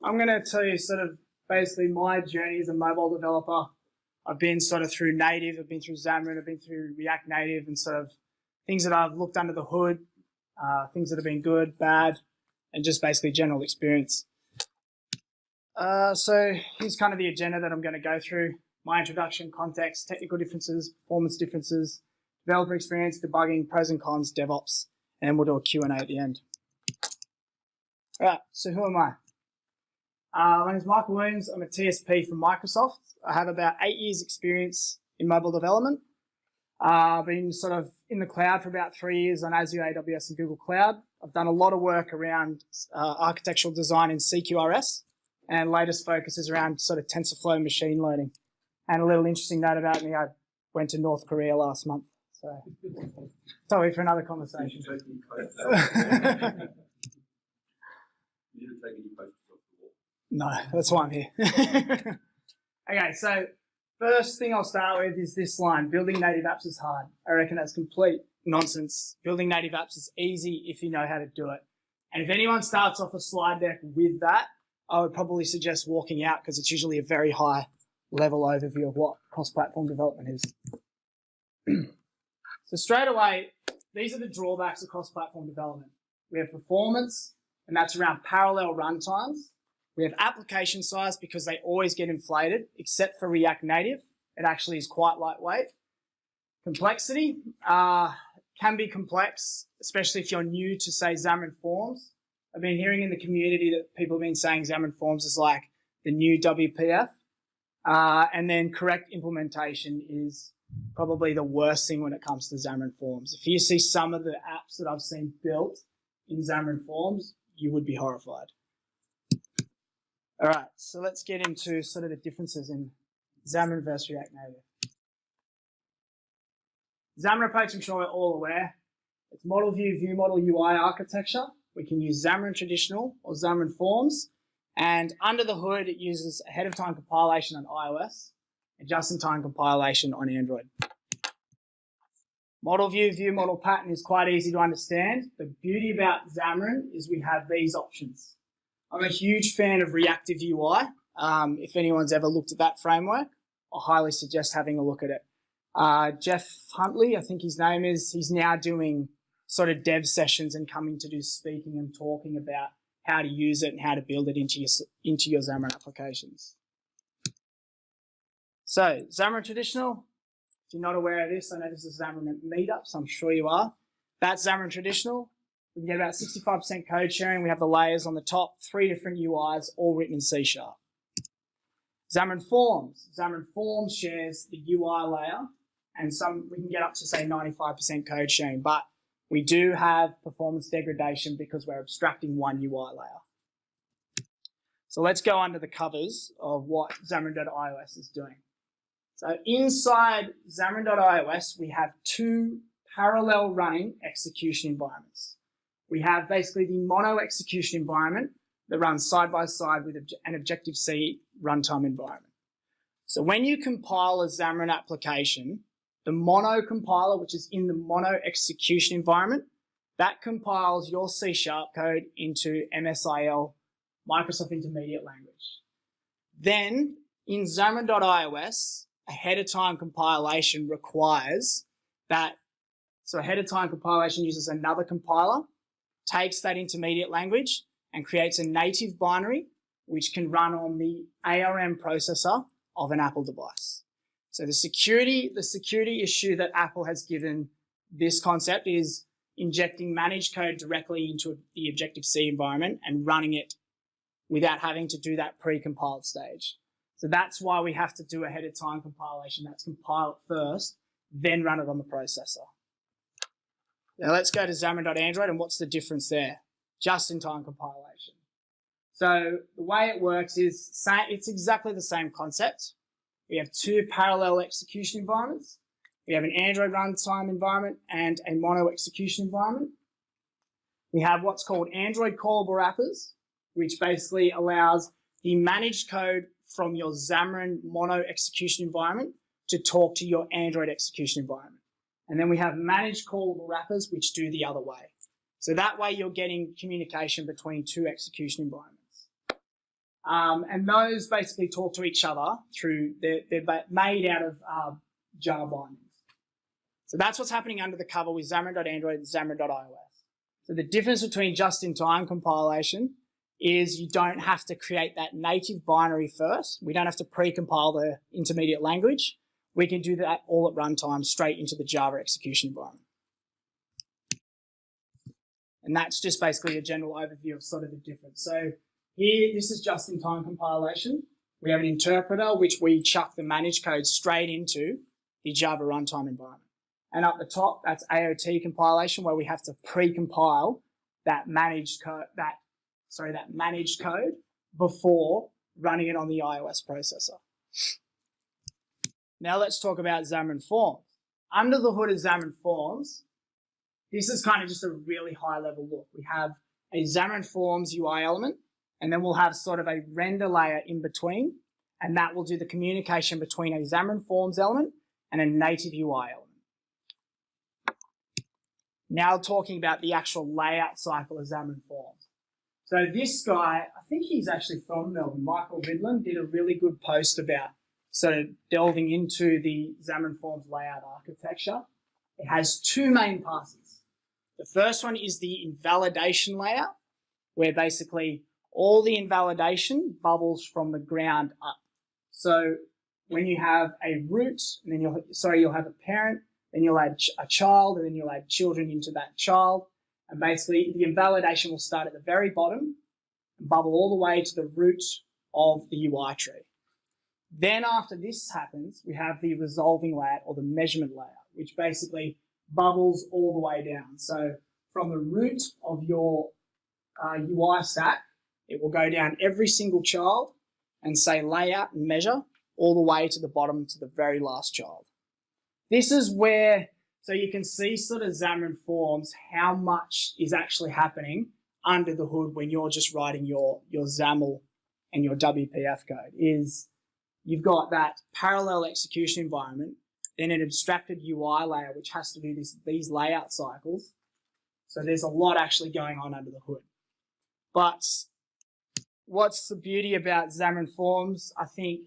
I'm going to tell you sort of basically my journey as a mobile developer. I've been sort of through native, I've been through Xamarin, I've been through React Native, and sort of things that I've looked under the hood, things that have been good, bad, and just basically general experience. So here's kind of the agenda that I'm going to go through. My introduction, context, technical differences, performance differences, developer experience, debugging, pros and cons, DevOps, and we'll do a Q&A at the end. All right, so who am I? My name is Michael Williams. I'm a TSP from Microsoft. I have about 8 years experience in mobile development. I've been sort of in the cloud for about 3 years on Azure, AWS, and Google Cloud. I've done a lot of work around architectural design in CQRS, and latest focus is around sort of TensorFlow machine learning. And a little interesting note about me, I went to North Korea last month. So, sorry for another conversation. No, that's why I'm here. Okay, so first thing I'll start with is this line, building native apps is hard. I reckon that's complete nonsense. Building native apps is easy if you know how to do it. And if anyone starts off a slide deck with that, I would probably suggest walking out because it's usually a very high level overview of what cross-platform development is. So straight away, these are the drawbacks of cross-platform development. We have performance, and that's around parallel runtimes. We have application size because they always get inflated, except for React Native. It actually is quite lightweight. Complexity can be complex, especially if you're new to, say, Xamarin Forms. I've been hearing in the community that people have been saying Xamarin Forms is like the new WPF. And then correct implementation is probably the worst thing when it comes to Xamarin Forms. If you see some of the apps that I've seen built in Xamarin Forms, you would be horrified. All right, so let's get into sort of the differences in Xamarin versus React Native. Xamarin approach, I'm sure we're all aware. It's ModelView UI architecture. We can use Xamarin Traditional or Xamarin Forms. And under the hood, it uses ahead-of-time compilation on iOS and just-in-time compilation on Android. ModelView pattern is quite easy to understand. The beauty about Xamarin is we have these options. I'm a huge fan of Reactive UI. If anyone's ever looked at that framework, I highly suggest having a look at it. Jeff Huntley, I think his name is, he's now doing sort of dev sessions and coming to do speaking and talking about how to use it and how to build it into your Xamarin applications. So Xamarin Traditional, if you're not aware of this, I know this is Xamarin Meetup, so I'm sure you are. That's Xamarin Traditional. We can get about 65% code sharing. We have the layers on the top, 3 different UIs, all written in C#. Xamarin Forms. Xamarin Forms shares the UI layer, and we can get up to, say, 95% code sharing, but we do have performance degradation because we're abstracting one UI layer. So let's go under the covers of what Xamarin.iOS is doing. So inside Xamarin.iOS, we have 2 parallel running execution environments. We have basically the mono execution environment that runs side by side with an Objective-C runtime environment. So when you compile a Xamarin application, the mono compiler, which is in the mono execution environment, that compiles your C# code into MSIL, Microsoft Intermediate Language. Then in Xamarin.iOS, ahead-of-time compilation requires that, so ahead-of-time compilation uses another compiler, takes that intermediate language and creates a native binary which can run on the ARM processor of an Apple device. So the security issue that Apple has given this concept is injecting managed code directly into the Objective-C environment and running it without having to do that pre-compiled stage. So that's why we have to do ahead-of-time compilation. That's compile it first, then run it on the processor. Now let's go to Xamarin.Android, and what's the difference there? Just-in-time compilation. So the way it works is it's exactly the same concept. We have 2 parallel execution environments. We have an Android runtime environment and a mono execution environment. We have what's called Android callable wrappers, which basically allows the managed code from your Xamarin mono execution environment to talk to your Android execution environment. And then we have managed callable wrappers, which do the other way. So that way you're getting communication between 2 execution environments. And those basically talk to each other through, they're made out of jar bindings. So that's what's happening under the cover with Xamarin.Android and Xamarin.iOS. So the difference between just-in-time compilation is you don't have to create that native binary first. We don't have to pre-compile the intermediate language. We can do that all at runtime straight into the Java execution environment. And that's just basically a general overview of sort of the difference. So here, this is just-in-time compilation. We have an interpreter which we chuck the managed code straight into the Java runtime environment. And up the top, that's AOT compilation, where we have to pre-compile that managed code, that managed code before running it on the iOS processor. Now let's talk about Xamarin Forms. Under the hood of Xamarin Forms, this is kind of just a really high-level look. We have a Xamarin Forms UI element, and then we'll have sort of a render layer in between, and that will do the communication between a Xamarin Forms element and a native UI element. Now talking about the actual layout cycle of Xamarin Forms. So this guy, I think he's actually from Melbourne, Michael Vidland, did a really good post about sort of delving into the Xamarin Forms layout architecture. It has two main passes. The first one is the invalidation layout, where basically all the invalidation bubbles from the ground up. So when you have a root, and then you'll have a parent, then you'll add a child, and then you'll add children into that child. And basically, the invalidation will start at the very bottom and bubble all the way to the root of the UI tree. Then after this happens, we have the resolving layout or the measurement layout, which basically bubbles all the way down. So from the root of your UI stack, it will go down every single child and say layout and measure all the way to the bottom to the very last child. This is where, so you can see sort of Xamarin Forms, how much is actually happening under the hood when you're just writing your XAML and your WPF code. Is you've got that parallel execution environment, then an abstracted UI layer which has to do these layout cycles. So there's a lot actually going on under the hood. But what's the beauty about Xamarin Forms? I think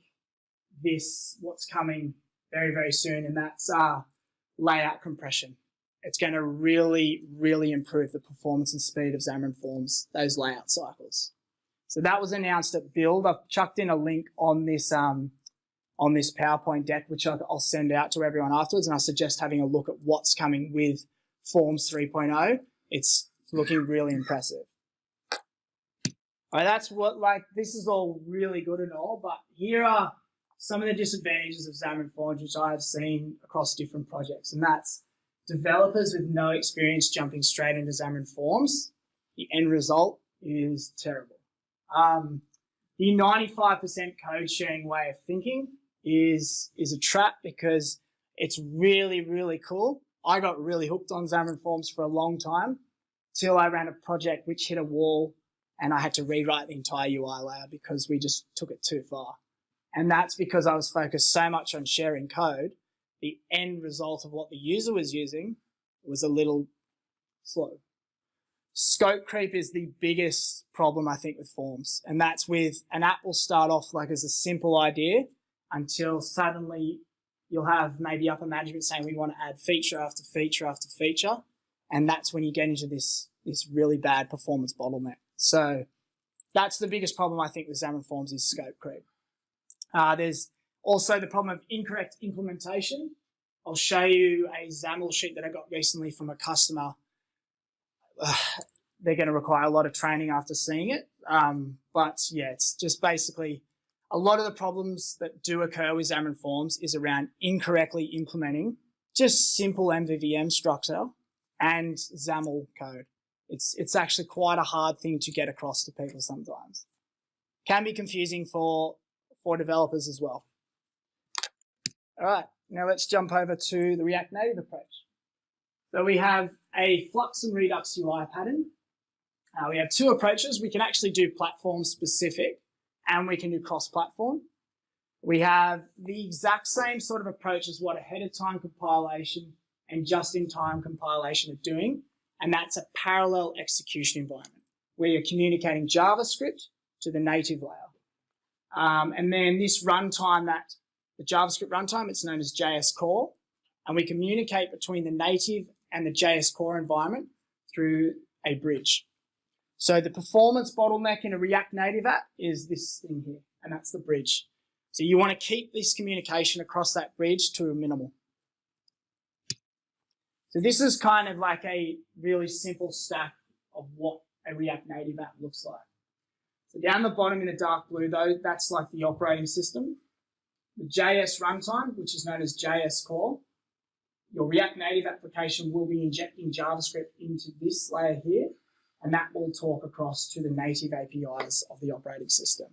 what's coming very, very soon, and that's layout compression. It's going to really, really improve the performance and speed of Xamarin Forms, those layout cycles. So that was announced at Build. I've chucked in a link on this PowerPoint deck, which I'll send out to everyone afterwards, and I suggest having a look at what's coming with Forms 3.0. It's looking really impressive. All right, this is all really good and all, but here are some of the disadvantages of Xamarin Forms, which I have seen across different projects, and that's developers with no experience jumping straight into Xamarin Forms. The end result is terrible. The 95% code sharing way of thinking is a trap because it's really, really cool. I got really hooked on Xamarin Forms for a long time till I ran a project which hit a wall and I had to rewrite the entire UI layer because we just took it too far. And that's because I was focused so much on sharing code, the end result of what the user was using was a little slow. Scope creep is the biggest problem, I think, with Forms. And that's with an app will start off like as a simple idea until suddenly you'll have maybe upper management saying we want to add feature after feature after feature. And that's when you get into this really bad performance bottleneck. So that's the biggest problem, I think, with Xamarin Forms is scope creep. There's also the problem of incorrect implementation. I'll show you a XAML sheet that I got recently from a customer. They're going to require a lot of training after seeing it. But yeah, it's just basically a lot of the problems that do occur with Xamarin Forms is around incorrectly implementing just simple MVVM structure and XAML code. It's actually quite a hard thing to get across to people sometimes. Can be confusing for developers as well. All right, now let's jump over to the React Native approach. So we have a Flux and Redux UI pattern. We have two approaches. We can actually do platform specific and we can do cross-platform. We have the exact same sort of approach as what ahead of time compilation and just-in-time compilation are doing, and that's a parallel execution environment where you're communicating JavaScript to the native layer. And then this runtime, the JavaScript runtime, it's known as JS Core. And we communicate between the native and the JS Core environment through a bridge. So the performance bottleneck in a React Native app is this thing here, and that's the bridge. So you want to keep this communication across that bridge to a minimal. So this is kind of like a really simple stack of what a React Native app looks like. So down the bottom in the dark blue, though, that's like the operating system. The JS runtime, which is known as JS Core. Your React Native application will be injecting JavaScript into this layer here, and that will talk across to the native APIs of the operating system.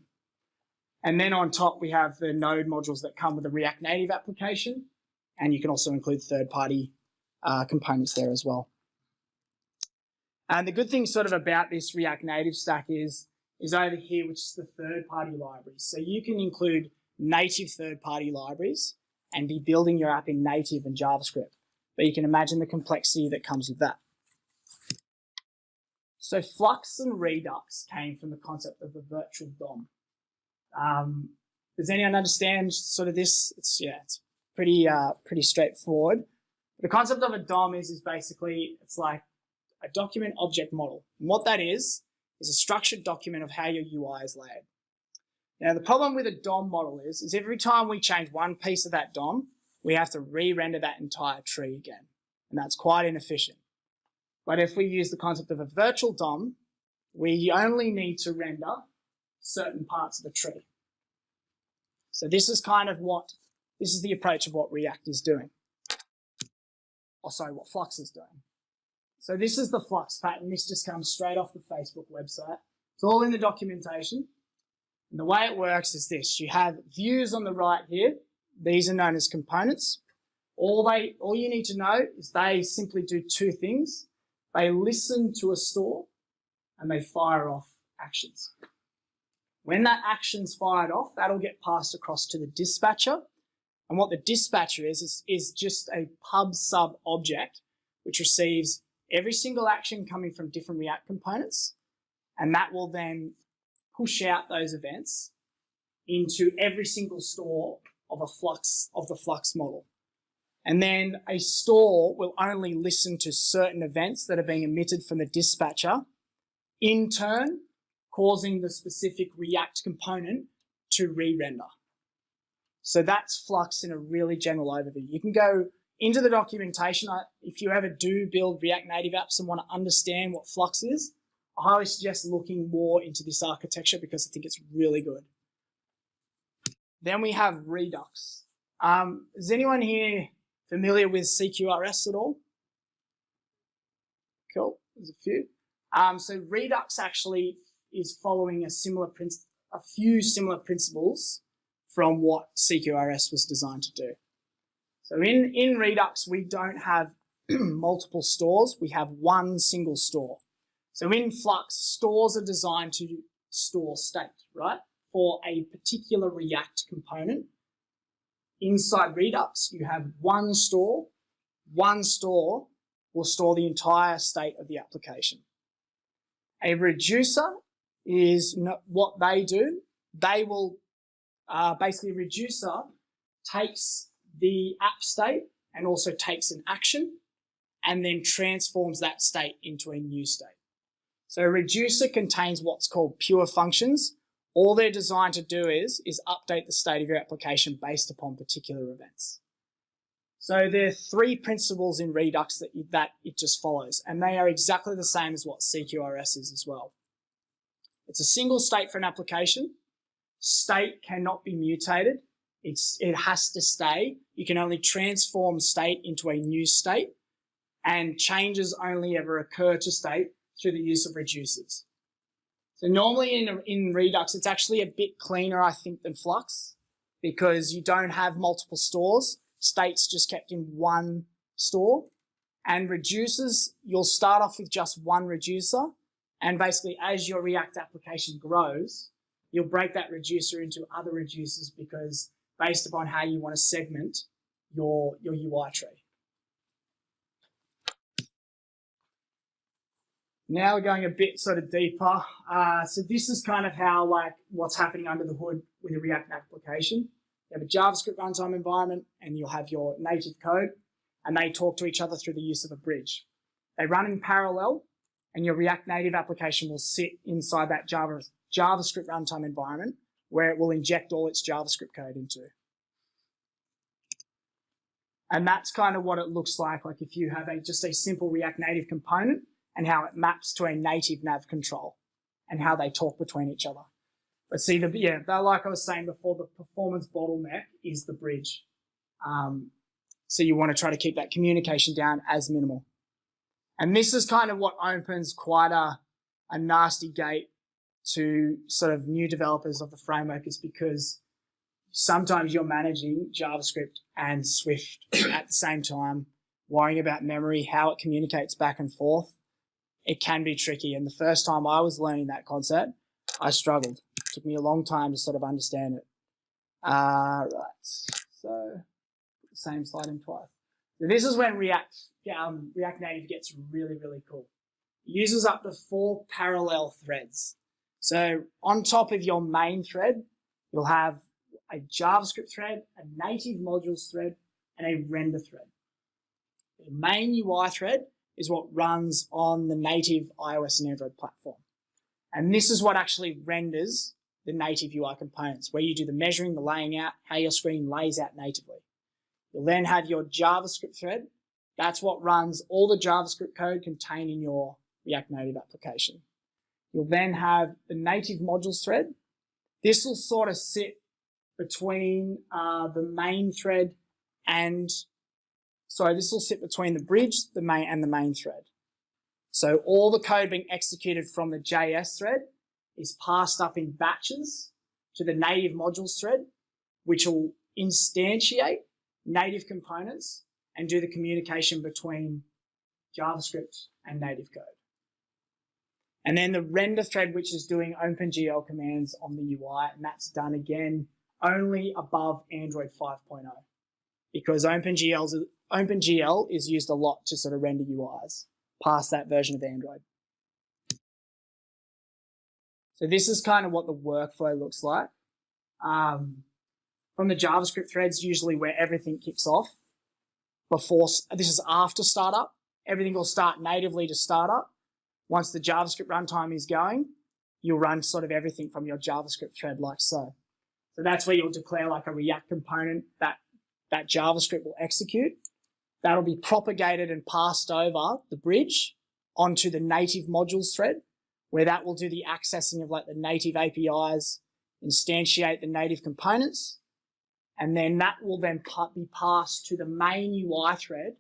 And then on top, we have the node modules that come with the React Native application, and you can also include third-party components there as well. And the good thing sort of about this React Native stack is over here, which is the third-party libraries. So you can include native third-party libraries and be building your app in native and JavaScript. But you can imagine the complexity that comes with that. So Flux and Redux came from the concept of a virtual DOM. Does anyone understand sort of this? It's pretty straightforward. The concept of a DOM is basically, it's like a document object model. And what that is a structured document of how your UI is laid. Now, the problem with a DOM model is every time we change one piece of that DOM, we have to re-render that entire tree again. And that's quite inefficient. But if we use the concept of a virtual DOM, we only need to render certain parts of the tree. So this is the approach of what React is doing. What Flux is doing. So this is the Flux pattern. This just comes straight off the Facebook website. It's all in the documentation. And the way it works is this. You have views on the right here. These are known as components. All you need to know is they simply do two things. They listen to a store and they fire off actions. When that action's fired off, that'll get passed across to the dispatcher. And what the dispatcher is just a pub sub object which receives every single action coming from different React components. And that will then push out those events into every single store of the Flux model. And then a store will only listen to certain events that are being emitted from the dispatcher, in turn causing the specific React component to re-render. So that's Flux in a really general overview. You can go into the documentation. If you ever do build React Native apps and want to understand what Flux is, I highly suggest looking more into this architecture because I think it's really good. Then we have Redux. Is anyone here familiar with CQRS at all? Cool, there's a few. So Redux actually is following a few similar principles from what CQRS was designed to do. So in Redux, we don't have multiple stores. We have one single store. So in Flux, stores are designed to store state, right? For a particular React component. Inside Redux, you have one store. One store will store the entire state of the application. A reducer is what they do. They will basically, a reducer takes the app state and also takes an action and then transforms that state into a new state. So a reducer contains what's called pure functions. All they're designed to do is update the state of your application based upon particular events. So there are three principles in Redux that it just follows, and they are exactly the same as what CQRS is as well. It's a single state for an application. State cannot be mutated. It has to stay. You can only transform state into a new state, and changes only ever occur to state through the use of reducers. So normally in Redux, it's actually a bit cleaner, I think, than Flux because you don't have multiple stores. State's just kept in one store. And reducers, you'll start off with just one reducer. And basically, as your React application grows, you'll break that reducer into other reducers because based upon how you want to segment your UI tree. Now we're going a bit sort of deeper. So this is kind of how what's happening under the hood with a React application. You have a JavaScript runtime environment, and you'll have your native code, and they talk to each other through the use of a bridge. They run in parallel, and your React Native application will sit inside that JavaScript runtime environment where it will inject all its JavaScript code into. And that's kind of what it looks like if you have just a simple React Native component and how it maps to a native nav control and how they talk between each other. But see, like I was saying before, the performance bottleneck is the bridge. So you want to try to keep that communication down as minimal. And this is kind of what opens quite a nasty gate to sort of new developers of the framework, is because sometimes you're managing JavaScript and Swift at the same time, worrying about memory, how it communicates back and forth. It can be tricky. And the first time I was learning that concept, I struggled. It took me a long time to sort of understand it. Right. So same slide in twice. So this is when React Native gets really, really cool. It uses up to 4 parallel threads. So on top of your main thread, you'll have a JavaScript thread, a native modules thread, and a render thread. The main UI thread is what runs on the native iOS and Android platform. And this is what actually renders the native UI components, where you do the measuring, the laying out, how your screen lays out natively. You'll then have your JavaScript thread. That's what runs all the JavaScript code contained in your React Native application. You'll then have the native modules thread. This will sort of sit between the main thread this will sit between the bridge, the main thread. So all the code being executed from the JS thread is passed up in batches to the native modules thread, which will instantiate native components and do the communication between JavaScript and native code. And then the render thread, which is doing OpenGL commands on the UI, and that's done again only above Android 5.0, because OpenGL is used a lot to sort of render UIs past that version of Android. So this is kind of what the workflow looks like. From the JavaScript threads, usually where everything kicks off. This is after startup. Everything will start natively to startup. Once the JavaScript runtime is going, you'll run sort of everything from your JavaScript thread like so. So that's where you'll declare like a React component that JavaScript will execute. That'll be propagated and passed over the bridge onto the native modules thread, where that will do the accessing of like the native APIs, instantiate the native components, and then that will then be passed to the main UI thread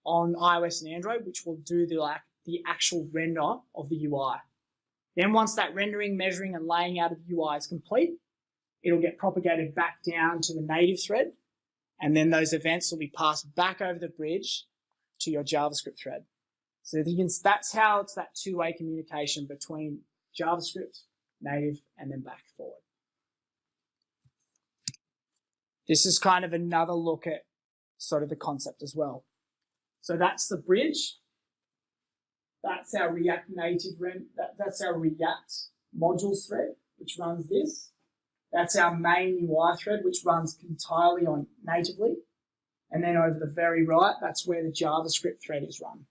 on iOS and Android, which will do the actual render of the UI. Then once that rendering, measuring, and laying out of the UI is complete, it'll get propagated back down to the native thread, and then those events will be passed back over the bridge to your JavaScript thread. So that's how it's that two-way communication between JavaScript, native, and then back forward. This is kind of another look at sort of the concept as well. So that's the bridge. That's our React Native, that's our React modules thread, which runs this. That's our main UI thread, which runs entirely on natively. And then over the very right, that's where the JavaScript thread is run.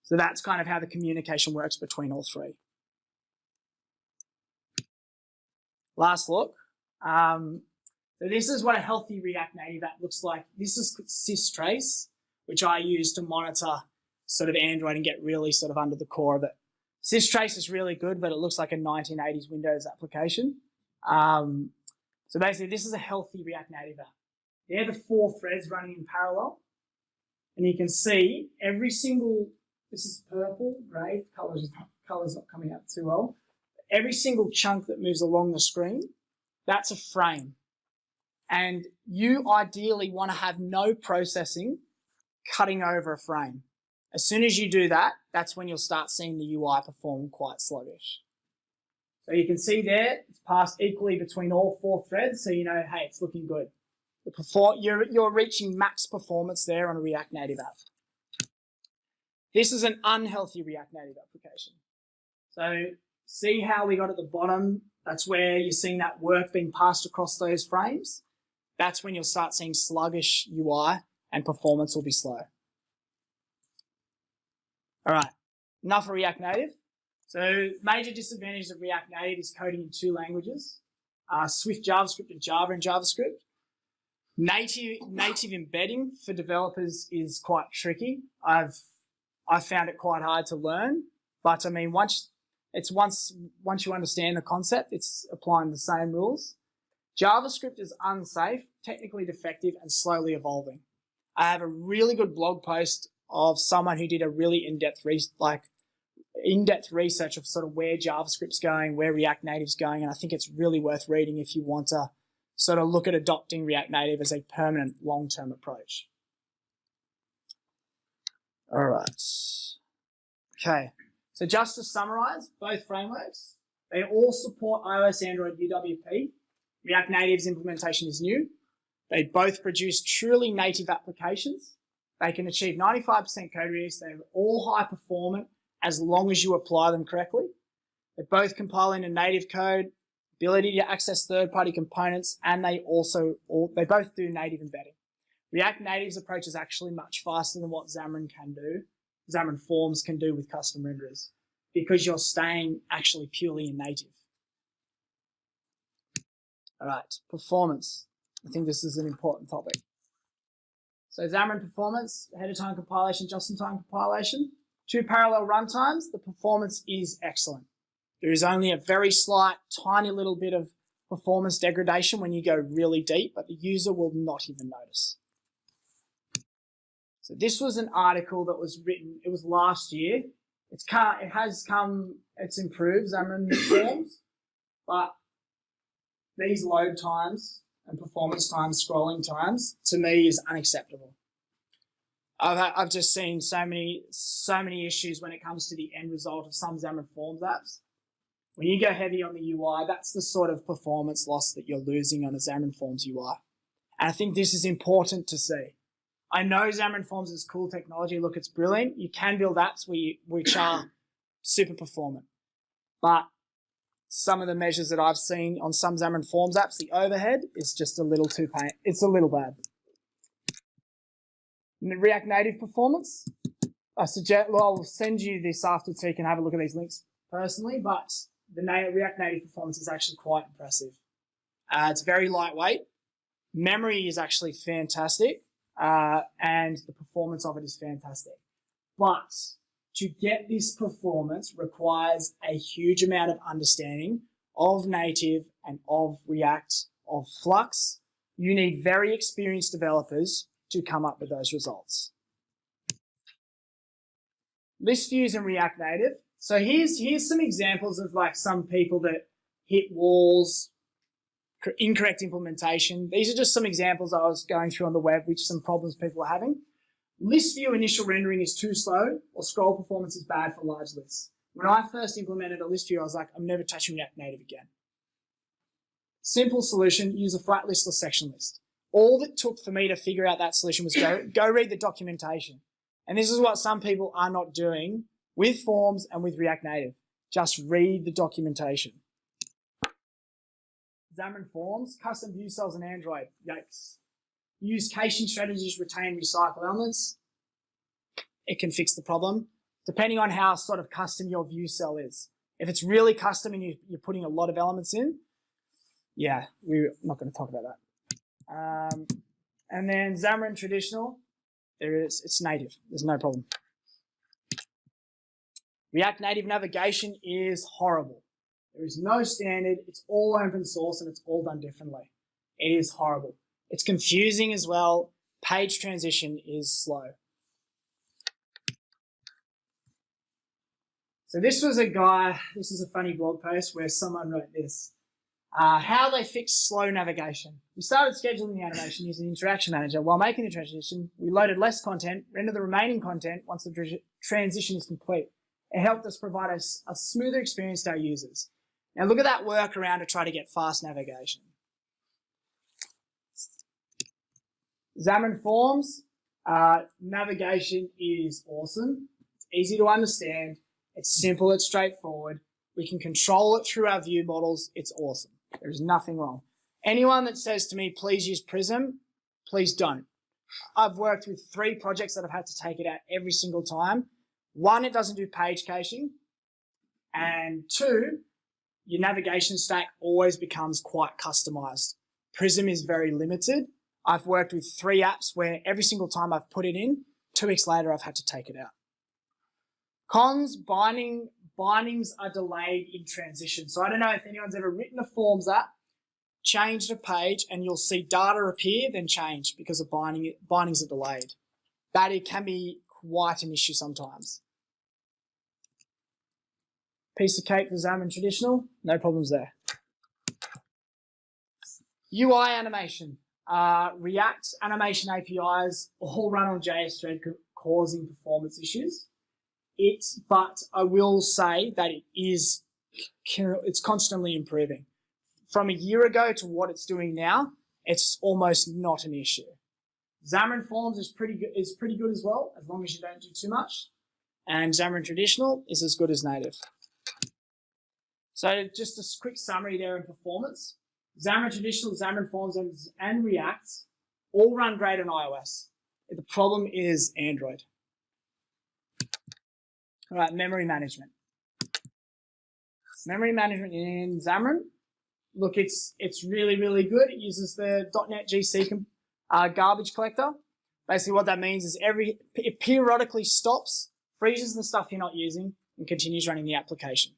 So that's kind of how the communication works between all three. Last look. So this is what a healthy React Native app looks like. This is systrace, which I use to monitor sort of Android and get really sort of under the core of it. Systrace is really good, but it looks like a 1980s Windows application. So basically, this is a healthy React Native app. They're the 4 threads running in parallel. And you can see every single, this is purple, gray, color's not coming out too well. Every single chunk that moves along the screen, that's a frame. And you ideally want to have no processing cutting over a frame. As soon as you do that, that's when you'll start seeing the UI perform quite sluggish. So you can see there, it's passed equally between all 4 threads, so you know, hey, it's looking good. You're reaching max performance there on a React Native app. This is an unhealthy React Native application. So See how we got at the bottom? That's where you're seeing that work being passed across those frames. That's when you'll start seeing sluggish UI and performance will be slow. All right, enough of React Native. So major disadvantage of React Native is coding in two languages, Swift JavaScript and Java and JavaScript. Native embedding for developers is quite tricky. I've found it quite hard to learn, but I mean, once you understand the concept, it's applying the same rules. JavaScript is unsafe, technically defective, and slowly evolving. I have a really good blog post of someone who did a really in-depth research of sort of where JavaScript's going, where React Native's going, and I think it's really worth reading if you want to sort of look at adopting React Native as a permanent long-term approach. All right. Okay. So just to summarize, both frameworks, they all support iOS, Android, UWP. React Native's implementation is new. They both produce truly native applications. They can achieve 95% code reuse. They're all high performant as long as you apply them correctly. They both compile into native code, ability to access third-party components, and they both do native embedding. React Native's approach is actually much faster than what Xamarin can do. Xamarin Forms can do with custom renderers because you're staying actually purely in native. All right, performance. I think this is an important topic. So Xamarin performance, ahead of time compilation, just-in-time compilation, 2 parallel runtimes, the performance is excellent. There is only a very slight, tiny little bit of performance degradation when you go really deep, but the user will not even notice. So this was an article that was written, it was last year. It's improved Xamarin Forms, but these load times and performance times, scrolling times, to me is unacceptable. I've just seen so many issues when it comes to the end result of some Xamarin Forms apps. When you go heavy on the UI, that's the sort of performance loss that you're losing on a Xamarin Forms UI. And I think this is important to see. I know Xamarin Forms is cool technology. Look, it's brilliant. You can build apps which are super performant. But some of the measures that I've seen on some Xamarin Forms apps, the overhead is just a little too it's a little bad. And the React Native performance, I'll send you this after so you can have a look at these links personally, but the React Native performance is actually quite impressive. It's very lightweight. Memory is actually fantastic, and the performance of it is fantastic. But to get this performance requires a huge amount of understanding of native and of React, of Flux. You need very experienced developers to come up with those results. List views in React Native. So here's some examples of like some people that hit walls, incorrect implementation. These are just some examples I was going through on the web, which some problems people are having. List view initial rendering is too slow, or scroll performance is bad for large lists. When I first implemented a list view, I was like, I'm never touching React Native again. Simple solution, use a flat list or section list. All that took for me to figure out that solution was go read the documentation. And this is what some people are not doing with Forms and with React Native. Just read the documentation. Xamarin Forms, custom view cells in Android. Yikes. Use caching strategies, retain, recycle elements. It can fix the problem, depending on how sort of custom your view cell is. If it's really custom and you're putting a lot of elements in, yeah, we're not going to talk about that. And then Xamarin Traditional, it's native. There's no problem. React Native navigation is horrible. There is no standard. It's all open source and it's all done differently. It is horrible. It's confusing as well. Page transition is slow. So this is a funny blog post where someone wrote this. How they fix slow navigation. We started scheduling the animation using the Interaction Manager. While making the transition, we loaded less content, render the remaining content once the transition is complete. It helped us provide a smoother experience to our users. Now look at that workaround to try to get fast navigation. Xamarin Forms, navigation is awesome. It's easy to understand. It's simple, it's straightforward. We can control it through our view models. It's awesome. There's nothing wrong. Anyone that says to me, please use Prism, please don't. I've worked with 3 projects that I've had to take it out every single time. 1, it doesn't do page caching. And 2, your navigation stack always becomes quite customized. Prism is very limited. I've worked with 3 apps where every single time I've put it in, 2 weeks later, I've had to take it out. Cons, bindings are delayed in transition. So I don't know if anyone's ever written a Forms app, changed a page, and you'll see data appear, then change because of bindings are delayed. That it can be quite an issue sometimes. Piece of cake for Xamarin Traditional, no problems there. UI animation. React animation APIs all run on JS Thread, causing performance issues. But I will say that it's constantly improving. From a year ago to what it's doing now, it's almost not an issue. Xamarin Forms is pretty good as well, as long as you don't do too much. And Xamarin Traditional is as good as native. So just a quick summary there in performance. Xamarin Traditional, Xamarin Forms, and React all run great on iOS. The problem is Android. All right, memory management. Memory management in Xamarin. Look, it's really, really good. It uses the .NET GC garbage collector. Basically what that means is it periodically stops, freezes the stuff you're not using, and continues running the application.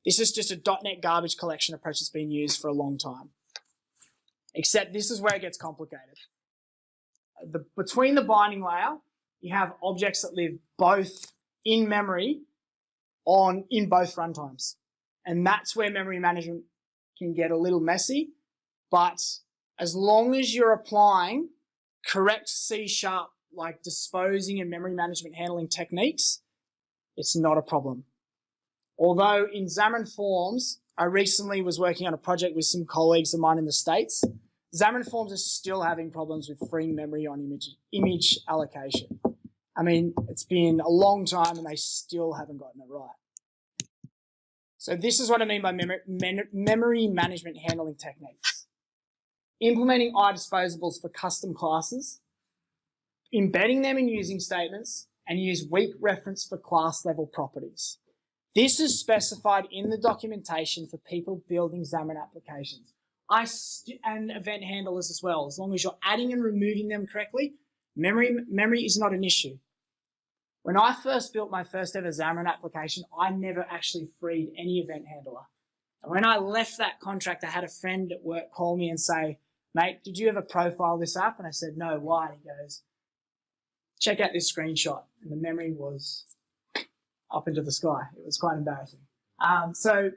This is just a .NET garbage collection approach that's been used for a long time. Except this is where it gets complicated. Between the binding layer, you have objects that live both in memory in both runtimes. And that's where memory management can get a little messy. But as long as you're applying correct CSharp, like disposing and memory management handling techniques, it's not a problem. Although in Xamarin Forms, I recently was working on a project with some colleagues of mine in the States. Xamarin Forms is still having problems with free memory on image allocation. I mean, it's been a long time and they still haven't gotten it right. So this is what I mean by memory management handling techniques. Implementing iDisposables for custom classes, embedding them in using statements, and use weak reference for class level properties. This is specified in the documentation for people building Xamarin applications. And event handlers as well. As long as you're adding and removing them correctly, memory is not an issue. When I first built my first ever Xamarin application, I never actually freed any event handler. And when I left that contract, I had a friend at work call me and say, mate, did you ever profile this app? And I said, no, why? And he goes, check out this screenshot. And the memory was up into the sky. It was quite embarrassing. So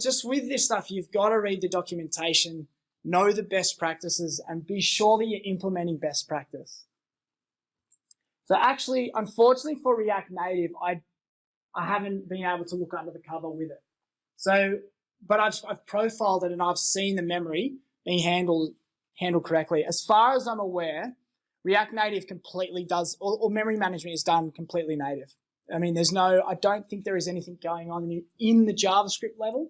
just with this stuff, you've got to read the documentation, know the best practices, and be sure that you're implementing best practice. So actually, unfortunately for React Native, I haven't been able to look under the cover with it. So, but I've profiled it and I've seen the memory being handled correctly. As far as I'm aware, React Native completely does, or memory management is done completely native. I mean, I don't think there is anything going on in the JavaScript level,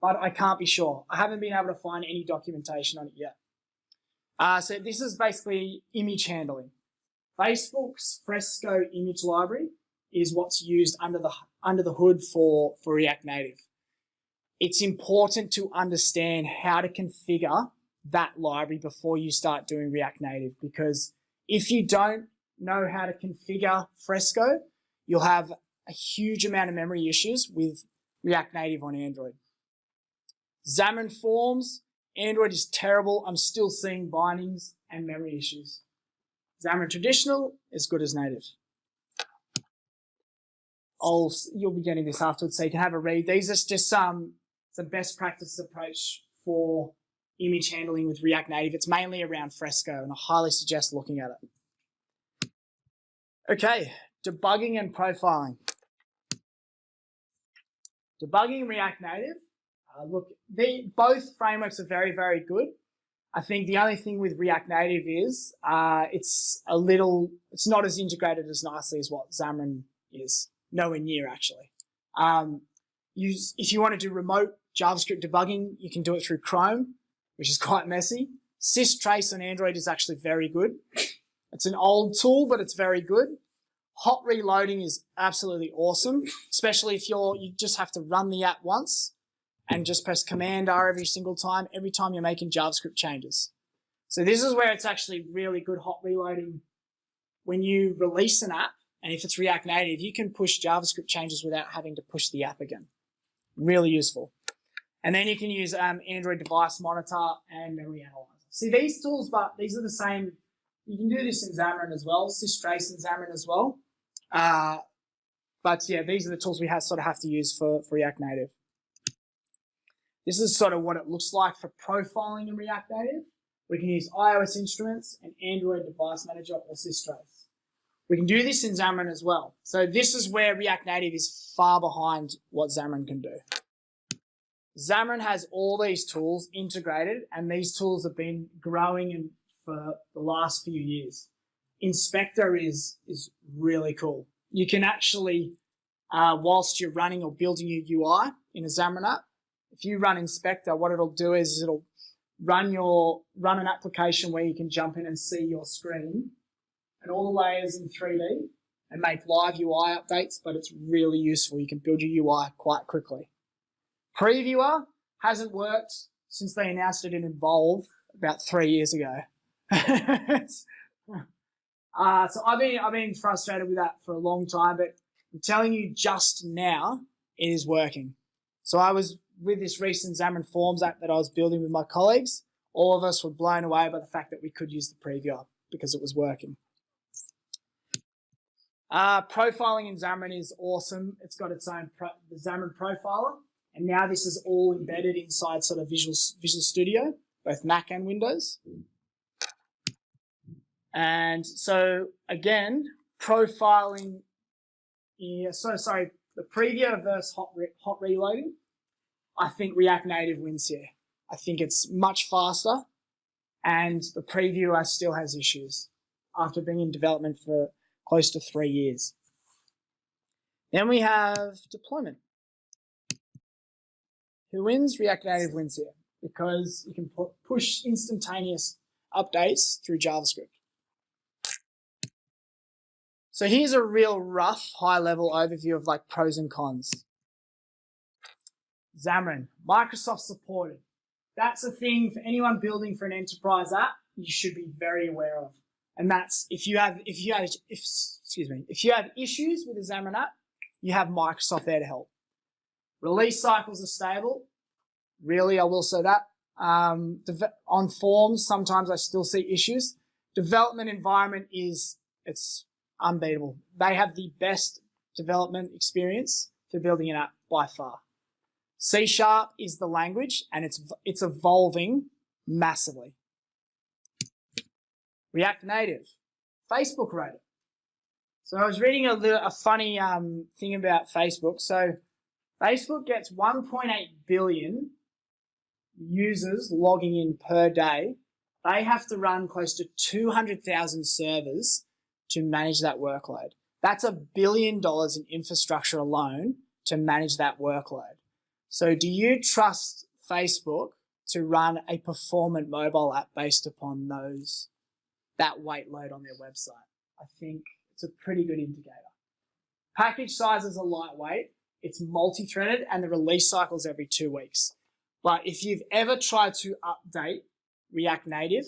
but I can't be sure. I haven't been able to find any documentation on it yet. So this is basically image handling. Facebook's Fresco image library is what's used under the hood for React Native. It's important to understand how to configure that library before you start doing React Native, because if you don't know how to configure Fresco, you'll have a huge amount of memory issues with React Native on Android. Xamarin Forms, Android is terrible. I'm still seeing bindings and memory issues. Xamarin Traditional, as good as native. You'll be getting this afterwards, so you can have a read. These are just some best practice approach for image handling with React Native. It's mainly around Fresco, and I highly suggest looking at it. Okay, debugging and profiling. Debugging React Native. Look, both frameworks are very, very good. I think the only thing with React Native is it's not as integrated as nicely as what Xamarin is. Nowhere near, actually. if you want to do remote JavaScript debugging, you can do it through Chrome, which is quite messy. Systrace on Android is actually very good. It's an old tool, but it's very good. Hot reloading is absolutely awesome, especially if you just have to run the app once and just press Command R every time you're making JavaScript changes. So this is where it's actually really good hot reloading. When you release an app, and if it's React Native, you can push JavaScript changes without having to push the app again. Really useful. And then you can use Android Device Monitor and Memory Analyzer. See, these tools, but these are the same. You can do this in Xamarin as well, Systrace in Xamarin as well. But yeah, these are the tools we sort of have to use for React Native. This is sort of what it looks like for profiling in React Native. We can use iOS instruments and Android Device Manager or Systrace. We can do this in Xamarin as well. So this is where React Native is far behind what Xamarin can do. Xamarin has all these tools integrated, and these tools have been growing for the last few years. Inspector is really cool. You can actually, whilst you're running or building your UI in a Xamarin app, if you run Inspector, what it'll do is it'll run an application where you can jump in and see your screen and all the layers in 3D and make live UI updates, but it's really useful. You can build your UI quite quickly. Previewer hasn't worked since they announced it in Evolve about 3 years ago. So I've been frustrated with that for a long time, but I'm telling you just now, it is working. So I was with this recent Xamarin Forms app that I was building with my colleagues. All of us were blown away by the fact that we could use the previewer because it was working. Profiling in Xamarin is awesome. It's got its own the Xamarin profiler, and now this is all embedded inside sort of Visual Studio, both Mac and Windows. And so again, profiling. The previewer versus hot reloading. I think React Native wins here. I think it's much faster, and the previewer still has issues after being in development for close to 3 years. Then we have deployment. Who wins? React Native wins here because you can push instantaneous updates through JavaScript. So here's a real rough, high-level overview of like pros and cons. Xamarin, Microsoft supported. That's a thing for anyone building for an enterprise app you should be very aware of. And that's if you have issues with a Xamarin app, you have Microsoft there to help. Release cycles are stable. Really, I will say that. On Forms, sometimes I still see issues. Development environment it's unbeatable. They have the best development experience for building an app by far. CSharp is the language, and it's evolving massively. React Native, Facebook wrote it. So I was reading a funny thing about Facebook. So Facebook gets 1.8 billion users logging in per day. They have to run close to 200,000 servers to manage that workload. That's $1 billion in infrastructure alone to manage that workload. So do you trust Facebook to run a performant mobile app based upon that weight load on their website? I think it's a pretty good indicator. Package sizes are lightweight. It's multi-threaded, and the release cycle is every 2 weeks. But if you've ever tried to update React Native,